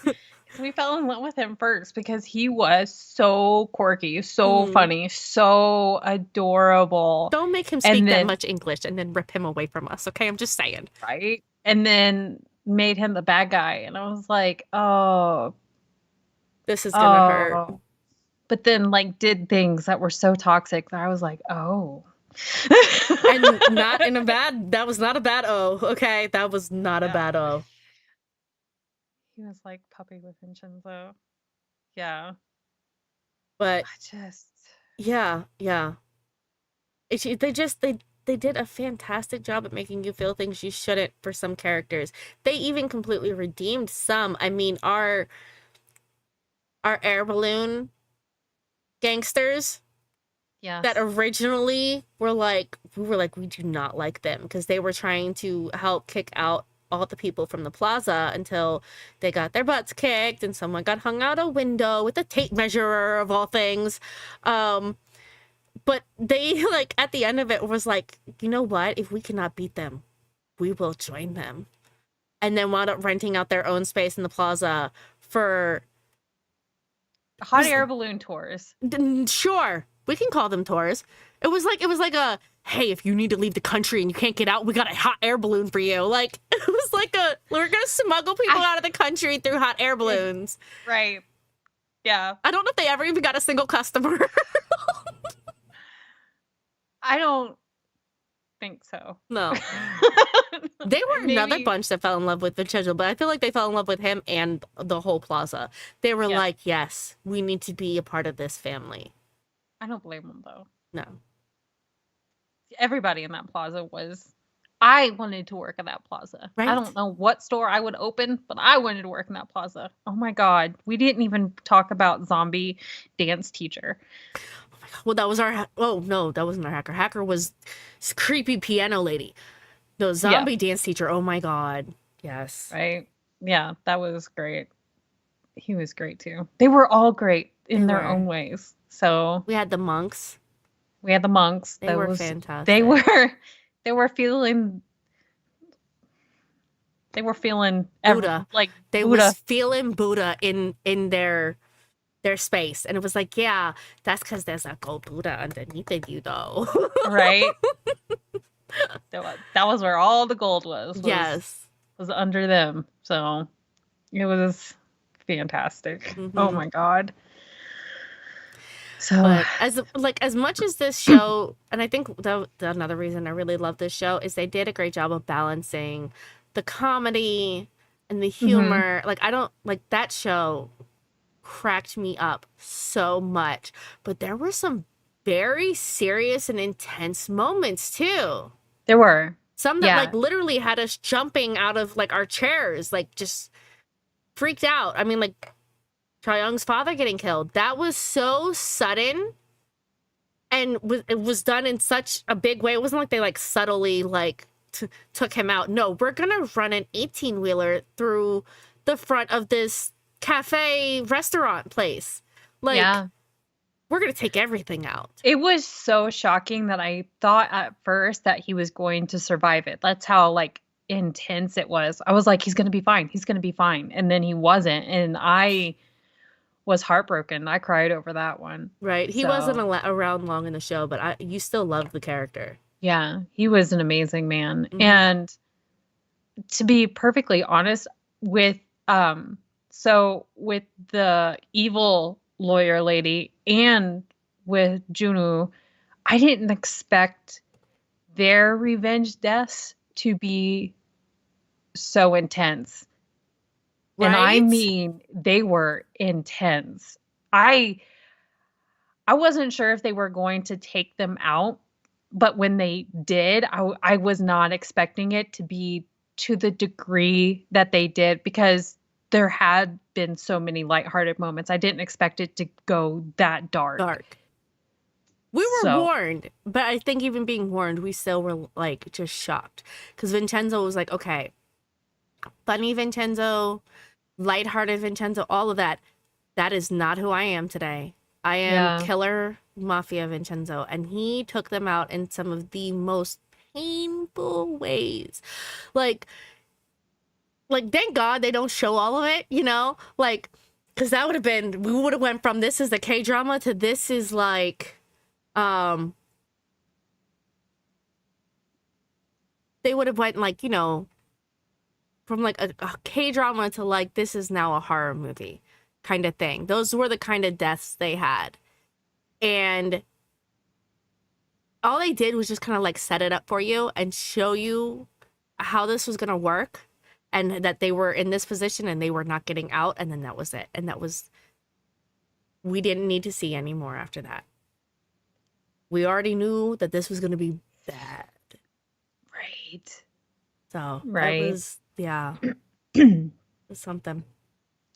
We fell in love with him first because he was so quirky, so funny, so adorable. Don't make him speak that much English and then rip him away from us, okay? I'm just saying. Right? And then made him the bad guy. And I was like, oh. This is gonna hurt. But then, like, did things that were so toxic that I was like, oh. And not in a bad, that was not a bad O, okay? That was not a bad O. He was like puppy with Vincenzo. Yeah. But I just yeah. They did a fantastic job at making you feel things you shouldn't for some characters. They even completely redeemed some. I mean, our air balloon gangsters that originally we do not like them because they were trying to help kick out all the people from the plaza until they got their butts kicked and someone got hung out a window with a tape measure of all things. But they, like, at the end of it was like, you know what? If we cannot beat them, we will join them. And then wound up renting out their own space in the plaza for hot air balloon tours. Sure, we can call them tours. It was like a, hey, if you need to leave the country and you can't get out, we got a hot air balloon for you. Like, it was like we're gonna smuggle people out of the country through hot air balloons. Right. Yeah. I don't know if they ever even got a single customer. I don't think so. No. They were another Maybe- bunch that fell in love with Vincenzo, but I feel like they fell in love with him and the whole plaza. They were Yeah. like, yes, we need to be a part of this family. I don't blame them though. No. Everybody in that plaza was. I wanted to work at that plaza. Right. I don't know what store I would open, but I wanted to work in that plaza. Oh my god, we didn't even talk about zombie dance teacher. Well, that was our. Oh no, that wasn't our hacker. Hacker was this creepy piano lady. The zombie dance teacher. Oh my god. Yes. Right? Yeah, that was great. He was great too. They were all great in They their were. own ways. So We had the monks. we had the monks. They that were was, fantastic. They were feeling. They were feeling Buddha. like They Buddha. was feeling Buddha in their space, and it was like, yeah, that's because there's a gold Buddha underneath of you, though. Right? That was where all the gold was. Yes. Was under them. So it was fantastic. Oh Mhm. my god. So But as much as this show, and I think another reason I really love this show is they did a great job of balancing the comedy and the humor. Like, I don't like that show cracked me up so much, but there were some very serious and intense moments too. there were. Some that Yeah. like literally had us jumping out of like our chairs, like just freaked out. I mean, like Choi Young's father getting killed. That was so sudden, and it was done in such a big way. It wasn't like they like subtly like took him out. No, we're gonna run an 18-wheeler through the front of this cafe restaurant place. Like, Yeah. we're gonna take everything out. It was so shocking that I thought at first that he was going to survive it. That's how like intense it was. I was like, he's gonna be fine. He's gonna be fine. And then he wasn't. And I was heartbroken. I cried over that one. Right? He So- wasn't around long in the show, but you still loved the character. Yeah, he was an amazing man. Mhm. And to be perfectly honest with so with the evil lawyer lady and with Junu, I didn't expect their revenge deaths to be so intense. And I Right? mean, they were intense. I wasn't sure if they were going to take them out, but when they did, I was not expecting it to be to the degree that they did because there had been so many lighthearted moments. I didn't expect it to go that dark. Dark. We were So- warned, but I think even being warned, we still were like just shocked because Vincenzo was like, okay, funny Vincenzo, lighthearted Vincenzo, all of that. That is not who I am today. I am Yeah. killer mafia Vincenzo, and he took them out in some of the most painful ways. Like thank God they don't show all of it, you know? Like, because that would have been, we would have went from this is the K-drama to this is like, they would have went like, you know, from like a K-drama to like, this is now a horror movie kind of thing. Those were the kind of deaths they had. And all they did was just kind of like set it up for you and show you how this was going to work and that they were in this position and they were not getting out. And then that was it. And that was, we didn't need to see any more after that. We already knew that this was going to be bad. Right. So Right. that was, yeah, That it was something.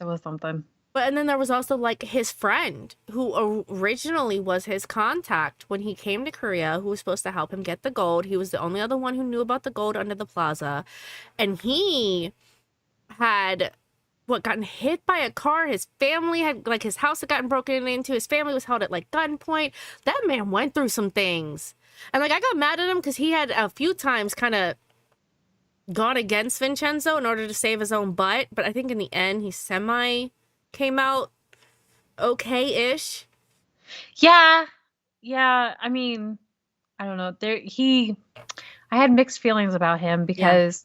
was something. But and then there was also like his friend who originally was his contact when he came to Korea, who was supposed to help him get the gold. He was the only other one who knew about the gold under the plaza. And he had gotten hit by a car. His family had like his house had gotten broken into. His family was held at like gunpoint. That man went through some things. And like I got mad at him because he had a few times kind of gone against Vincenzo in order to save his own butt. But I think in the end he came out okay-ish. Yeah. Yeah. I mean, I don't know. I had mixed feelings about him because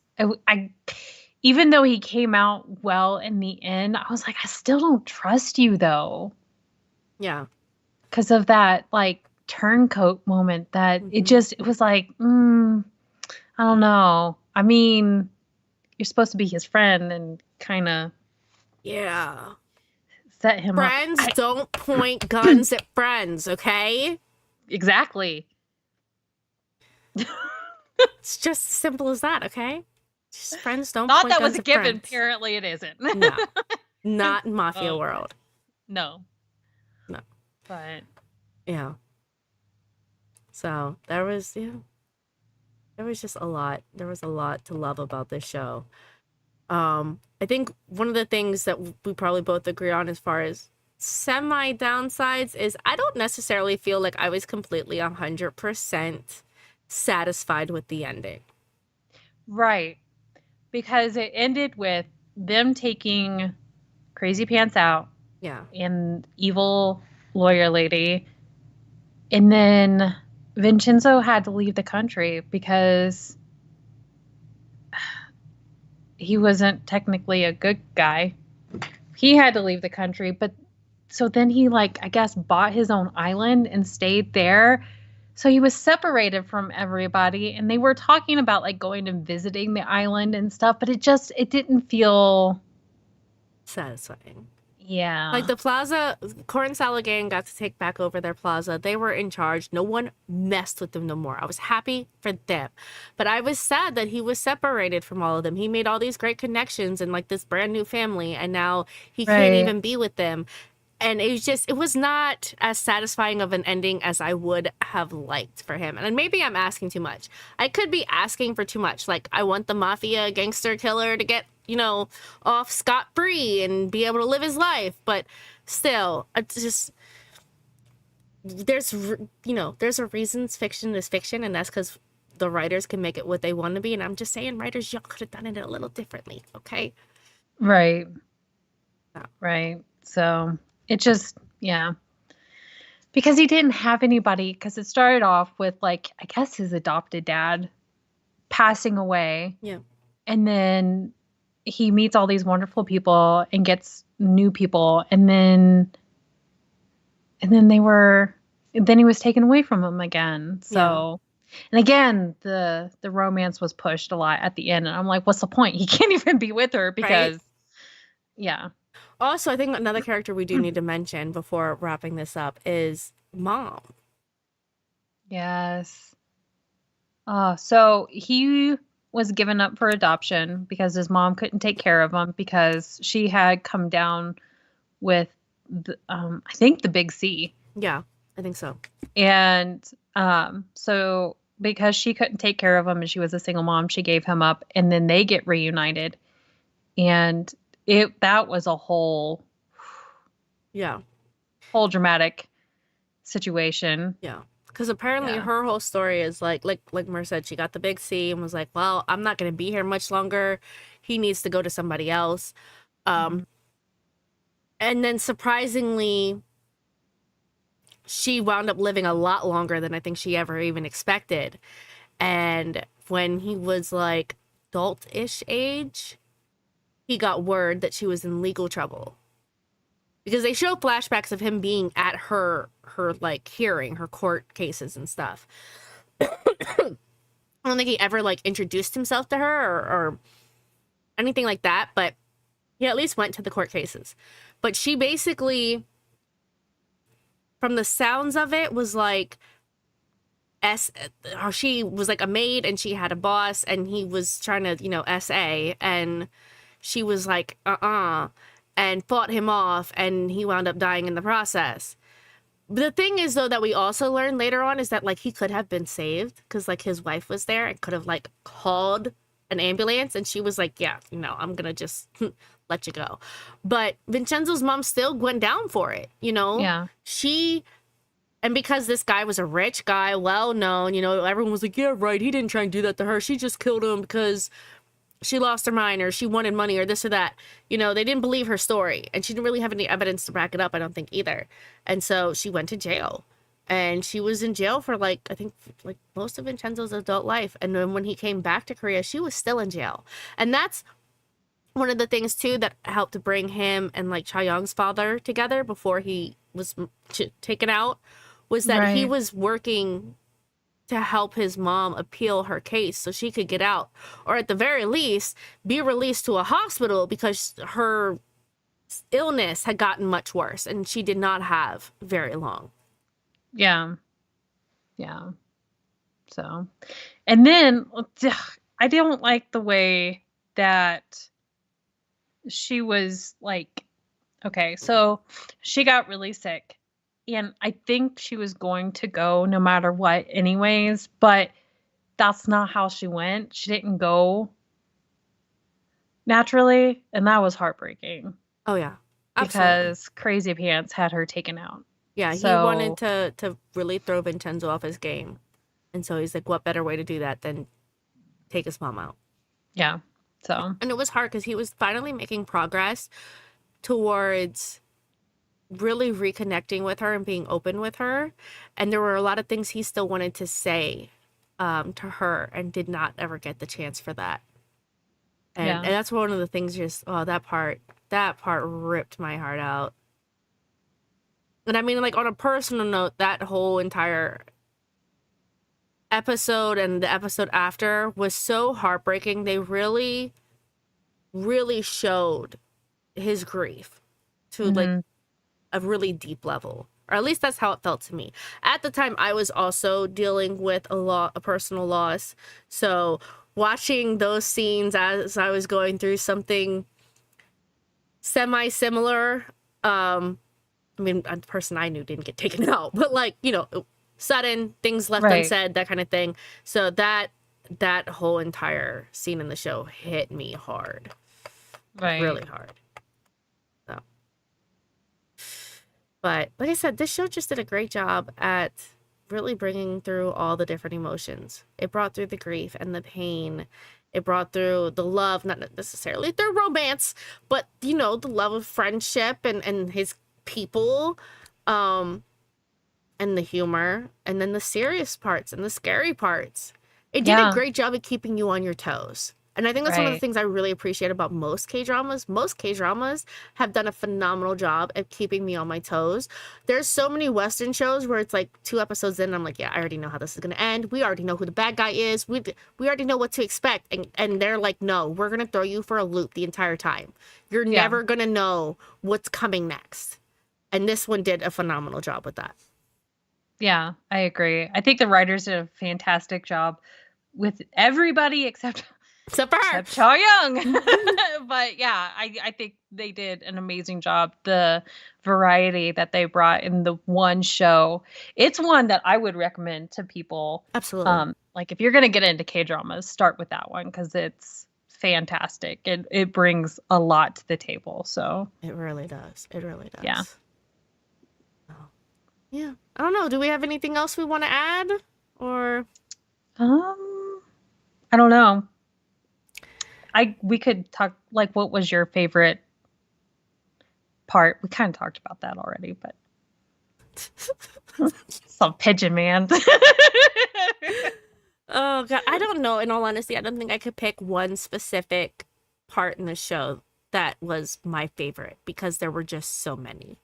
even though he came out well in the end, I was like, I still don't trust you though. Yeah. Because of that like turncoat moment that Mhm. it was like, I don't know. I mean, you're supposed to be his friend and kind of Yeah. set him up. Friends don't point guns at friends, okay? Exactly. It's just as simple as that, okay? Just friends don't Thought point that was guns a at given. friends. Apparently, it isn't. No, not in Mafia Oh, world. no. No. But Yeah. So there was, there was just a lot. There was a lot to love about this show. I think one of the things that we probably both agree on as far as semi downsides is I don't necessarily feel like I was completely 100% satisfied with the ending. right, because it ended with them taking Crazy Pants out Yeah. and evil lawyer lady, and then Vincenzo had to leave the country because he wasn't technically a good guy. He had to leave the country, but so then he like I guess bought his own island and stayed there. So he was separated from everybody and they were talking about like going and visiting the island and stuff, but it didn't feel Satisfying. Like yeah. the plaza, Corin Salagang got to take back over their plaza. They were in charge. No one messed with them no more. I was happy for them. But I was sad that he was separated from all of them. He made all these great connections and like this brand new family, and now he can't Right. even be with them. And it was not as satisfying of an ending as I would have liked for him. And maybe I'm asking too much. I could be asking for too much. Like, I want the mafia gangster killer to get, off scot-free and be able to live his life. But still, it's just, there's a reasons fiction is fiction, and that's because the writers can make it what they want to be. And I'm just saying, writers, y'all could have done it a little differently, okay? Right. Yeah. Right. So it just yeah. Because he didn't have anybody because it started off with like I guess his adopted dad passing away. Yeah. And then he meets all these wonderful people and gets new people and then then he was taken away from him again. So and again the romance was pushed a lot at the end and I'm like what's the point? He can't even be with her because Right? yeah. Also, I think another character we do need to mention before wrapping this up is Mom. Yes. So he was given up for adoption because his mom couldn't take care of him because she had come down with I think the big C. Yeah, I think so. And so because she couldn't take care of him and she was a single mom, she gave him up and then they get reunited. And that was a whole Yeah, dramatic situation. yeah. Because apparently Yeah. her whole story is like Mer said, she got the big C and was like, well, I'm not going to be here much longer. He needs to go to somebody else. And then surprisingly, she wound up living a lot longer than I think she ever even expected. And when he was like adult-ish age, he got word that she was in legal trouble. Because they show flashbacks of him being at her like hearing, her court cases and stuff. I don't think he ever like introduced himself to her or anything like that, but he at least went to the court cases. But she basically, from the sounds of it, was like she was like a maid and she had a boss and he was trying to, SA, and she was like, and fought him off and he wound up dying in the process. The thing is, though, that we also learned later on is that, like, he could have been saved because, like, his wife was there and could have, like, called an ambulance. And she was like, yeah, I'm going to just let you go. But Vincenzo's mom still went down for it, Yeah. And because this guy was a rich guy, well known, everyone was like, yeah, right, he didn't try and do that to her. She just killed him because she lost her mind or she wanted money or this or that. You know, they didn't believe her story, and she didn't really have any evidence to back it up, I don't think either. And so she went to jail, and she was in jail for like, I think like most of Vincenzo's adult life. And then when he came back to Korea, she was still in jail. And that's one of the things too that helped to bring him and like Cha Young's father together before he was taken out, was that he Right. was working to help his mom appeal her case so she could get out, or at the very least be released to a hospital, because her illness had gotten much worse and she did not have very long. Yeah. Yeah. So, and then I don't like the way that she was like, okay, so she got really sick, and I think she was going to go no matter what, anyways, but that's not how she went. She didn't go naturally, and that was heartbreaking Oh yeah, absolutely. because Crazy Pants had her taken out. Yeah, he wanted to really throw Vincenzo off his game. And so he's like, what better way to do that than take his mom out? Yeah. So, And it was hard because he was finally making progress towards really reconnecting with her and being open with her. And there were a lot of things he still wanted to say to her and did not ever get the chance for that. And, Yeah. and that's one of the things, just, oh, that part ripped my heart out. And I mean, like, on a personal note, that whole entire episode and the episode after was so heartbreaking. They really, really showed his grief to like mhm. a really deep level, or at least that's how it felt to me. At the time, I was also dealing with a personal loss, so watching those scenes as I was going through something semi-similar, I mean, the person I knew didn't get taken out, but like, you know, sudden things left Right. unsaid, that kind of thing. So that whole entire scene in the show hit me hard, Right. really hard. So, but like I said, this show just did a great job at really bringing through all the different emotions. It brought through the grief and the pain. It brought through the love, not necessarily through romance, but you know, the love of friendship and his people, and the humor, and then the serious parts and the scary parts. It did a Yeah. great job at keeping you on your toes. And I think that's one of the Right. things I really appreciate about most K-dramas. Most K-dramas have done a phenomenal job at keeping me on my toes. There's so many Western shows where it's like 2 episodes in and I'm like, yeah, I already know how this is going to end. We already know who the bad guy is. We already know what to expect. And they're like, no, we're going to throw you for a loop the entire time. You're Yeah. never going to know what's coming next. And this one did a phenomenal job with that. Yeah, I agree. I think the writers did a fantastic job with everybody except Except for her. Cha Young. But yeah, I think they did an amazing job. The variety that they brought in the one show, it's one that I would recommend to people. Absolutely. Like if you're gonna get into K-dramas, start with that one because it's fantastic. It brings a lot to the table. So It really does. It really does. Yeah. Oh. Yeah. I don't know. Do we have anything else we want to add? Or I don't know. We could talk like what was your favorite part? We kind of talked about that already, but some pigeon man. oh god, I don't know. In all honesty, I don't think I could pick one specific part in the show that was my favorite because there were just so many.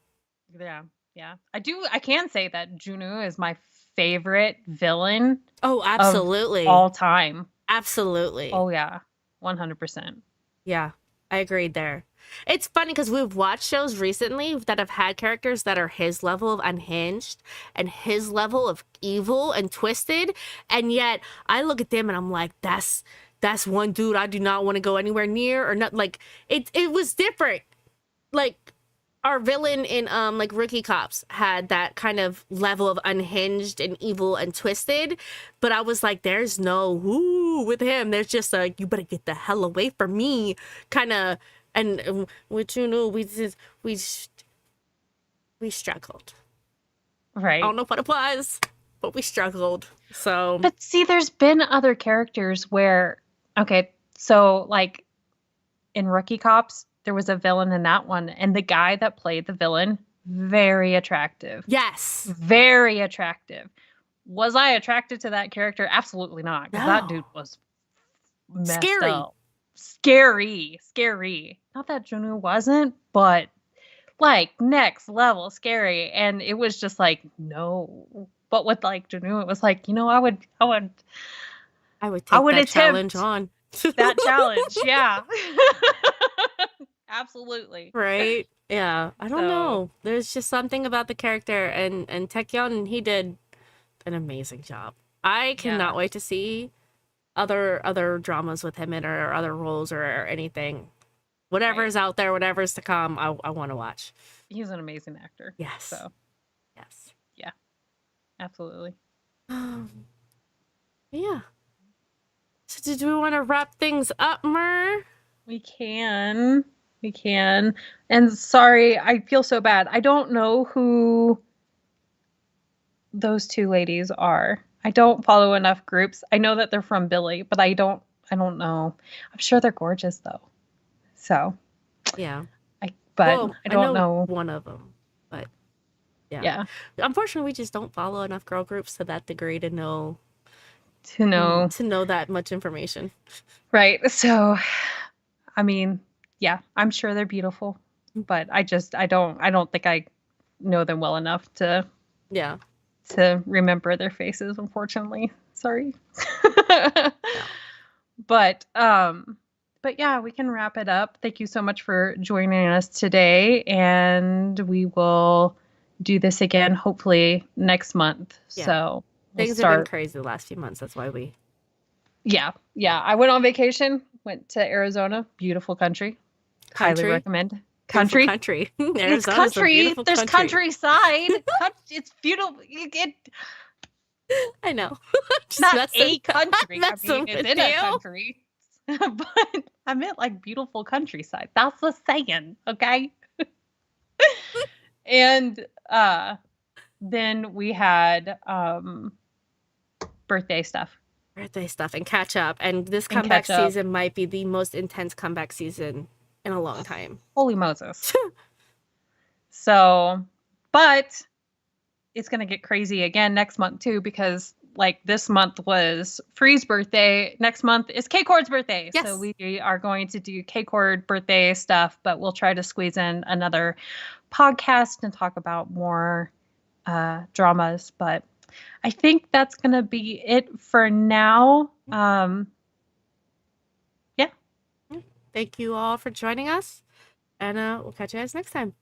Yeah, yeah. I can say that Junu is my favorite villain Oh, absolutely. all time. Absolutely. Oh yeah, 100%. Yeah, I agreed there. It's funny because we've watched shows recently that have had characters that are his level of unhinged and his level of evil and twisted, and yet I look at them and I'm like, that's one dude I do not want to go anywhere near, or not. Like it was different. Like our villain in like Rookie Cops had that kind of level of unhinged and evil and twisted, but I was like, there's no whoo with him. There's just a you better get the hell away from me kind of. And with Juno, we struggled. Right. I don't know what it was, but we struggled. So But see, there's been other characters where, okay, So like in Rookie Cops, there was a villain in that one, and the guy that played the villain, very attractive. Yes. Very attractive. Was I attracted to that character? Absolutely not, because that No. dude was messed Scary. up. Scary. Not that Junu wasn't, but like next level scary. And it was just like, no. But with like Junu, it was like, I would I would I take would that challenge attempt on. that challenge. Yeah. Absolutely. Right? Yeah. I don't So- know. There's just something about the character, and Taekyeon, he did an amazing job. I cannot Yeah. wait to see other dramas with him in, or other roles, or anything. Whatever Right. is out there, whatever's to come, I want to watch. He's an amazing actor. Yes. So Yes. absolutely. Yeah. So did we want to wrap things up, Mer? We can. And sorry, I feel so bad. I don't know who those two ladies are. I don't follow enough groups. I know that they're from Billy, but I don't know. I'm sure they're gorgeous though. So, Yeah. but Well, I don't know. one of them, but yeah. Yeah. Unfortunately, we just don't follow enough girl groups to that degree to know To know. to know that much information. Right. So, I mean, yeah, I'm sure they're beautiful, but I don't think I know them well enough to Yeah. remember their faces, unfortunately. Sorry. But yeah, we can wrap it up. Thank you so much for joining us today, and we will do this again hopefully next month. Yeah. So we'll Things have been start. crazy the last few months. That's why we Yeah. I went on vacation, went to Arizona, beautiful country. Highly Country? recommend. Beautiful Country. country. It's Arizona's a country. beautiful There's country. countryside. It's beautiful. You get I know. Just not messing- a country. I messing mean, it's with in a you. country. But I meant like beautiful countryside. That's the saying, okay? And then we had birthday stuff. Birthday stuff and catch up. And this And comeback catch up. season might be the most intense comeback season in a long time. Holy Moses. So, but it's going to get crazy again next month too, because like this month was Free's birthday. Next month is K-Cord's birthday. Yes. So we are going to do K-Cord birthday stuff, but we'll try to squeeze in another podcast and talk about more dramas. But I think that's going to be it for now. Thank you all for joining us. And we'll catch you guys next time.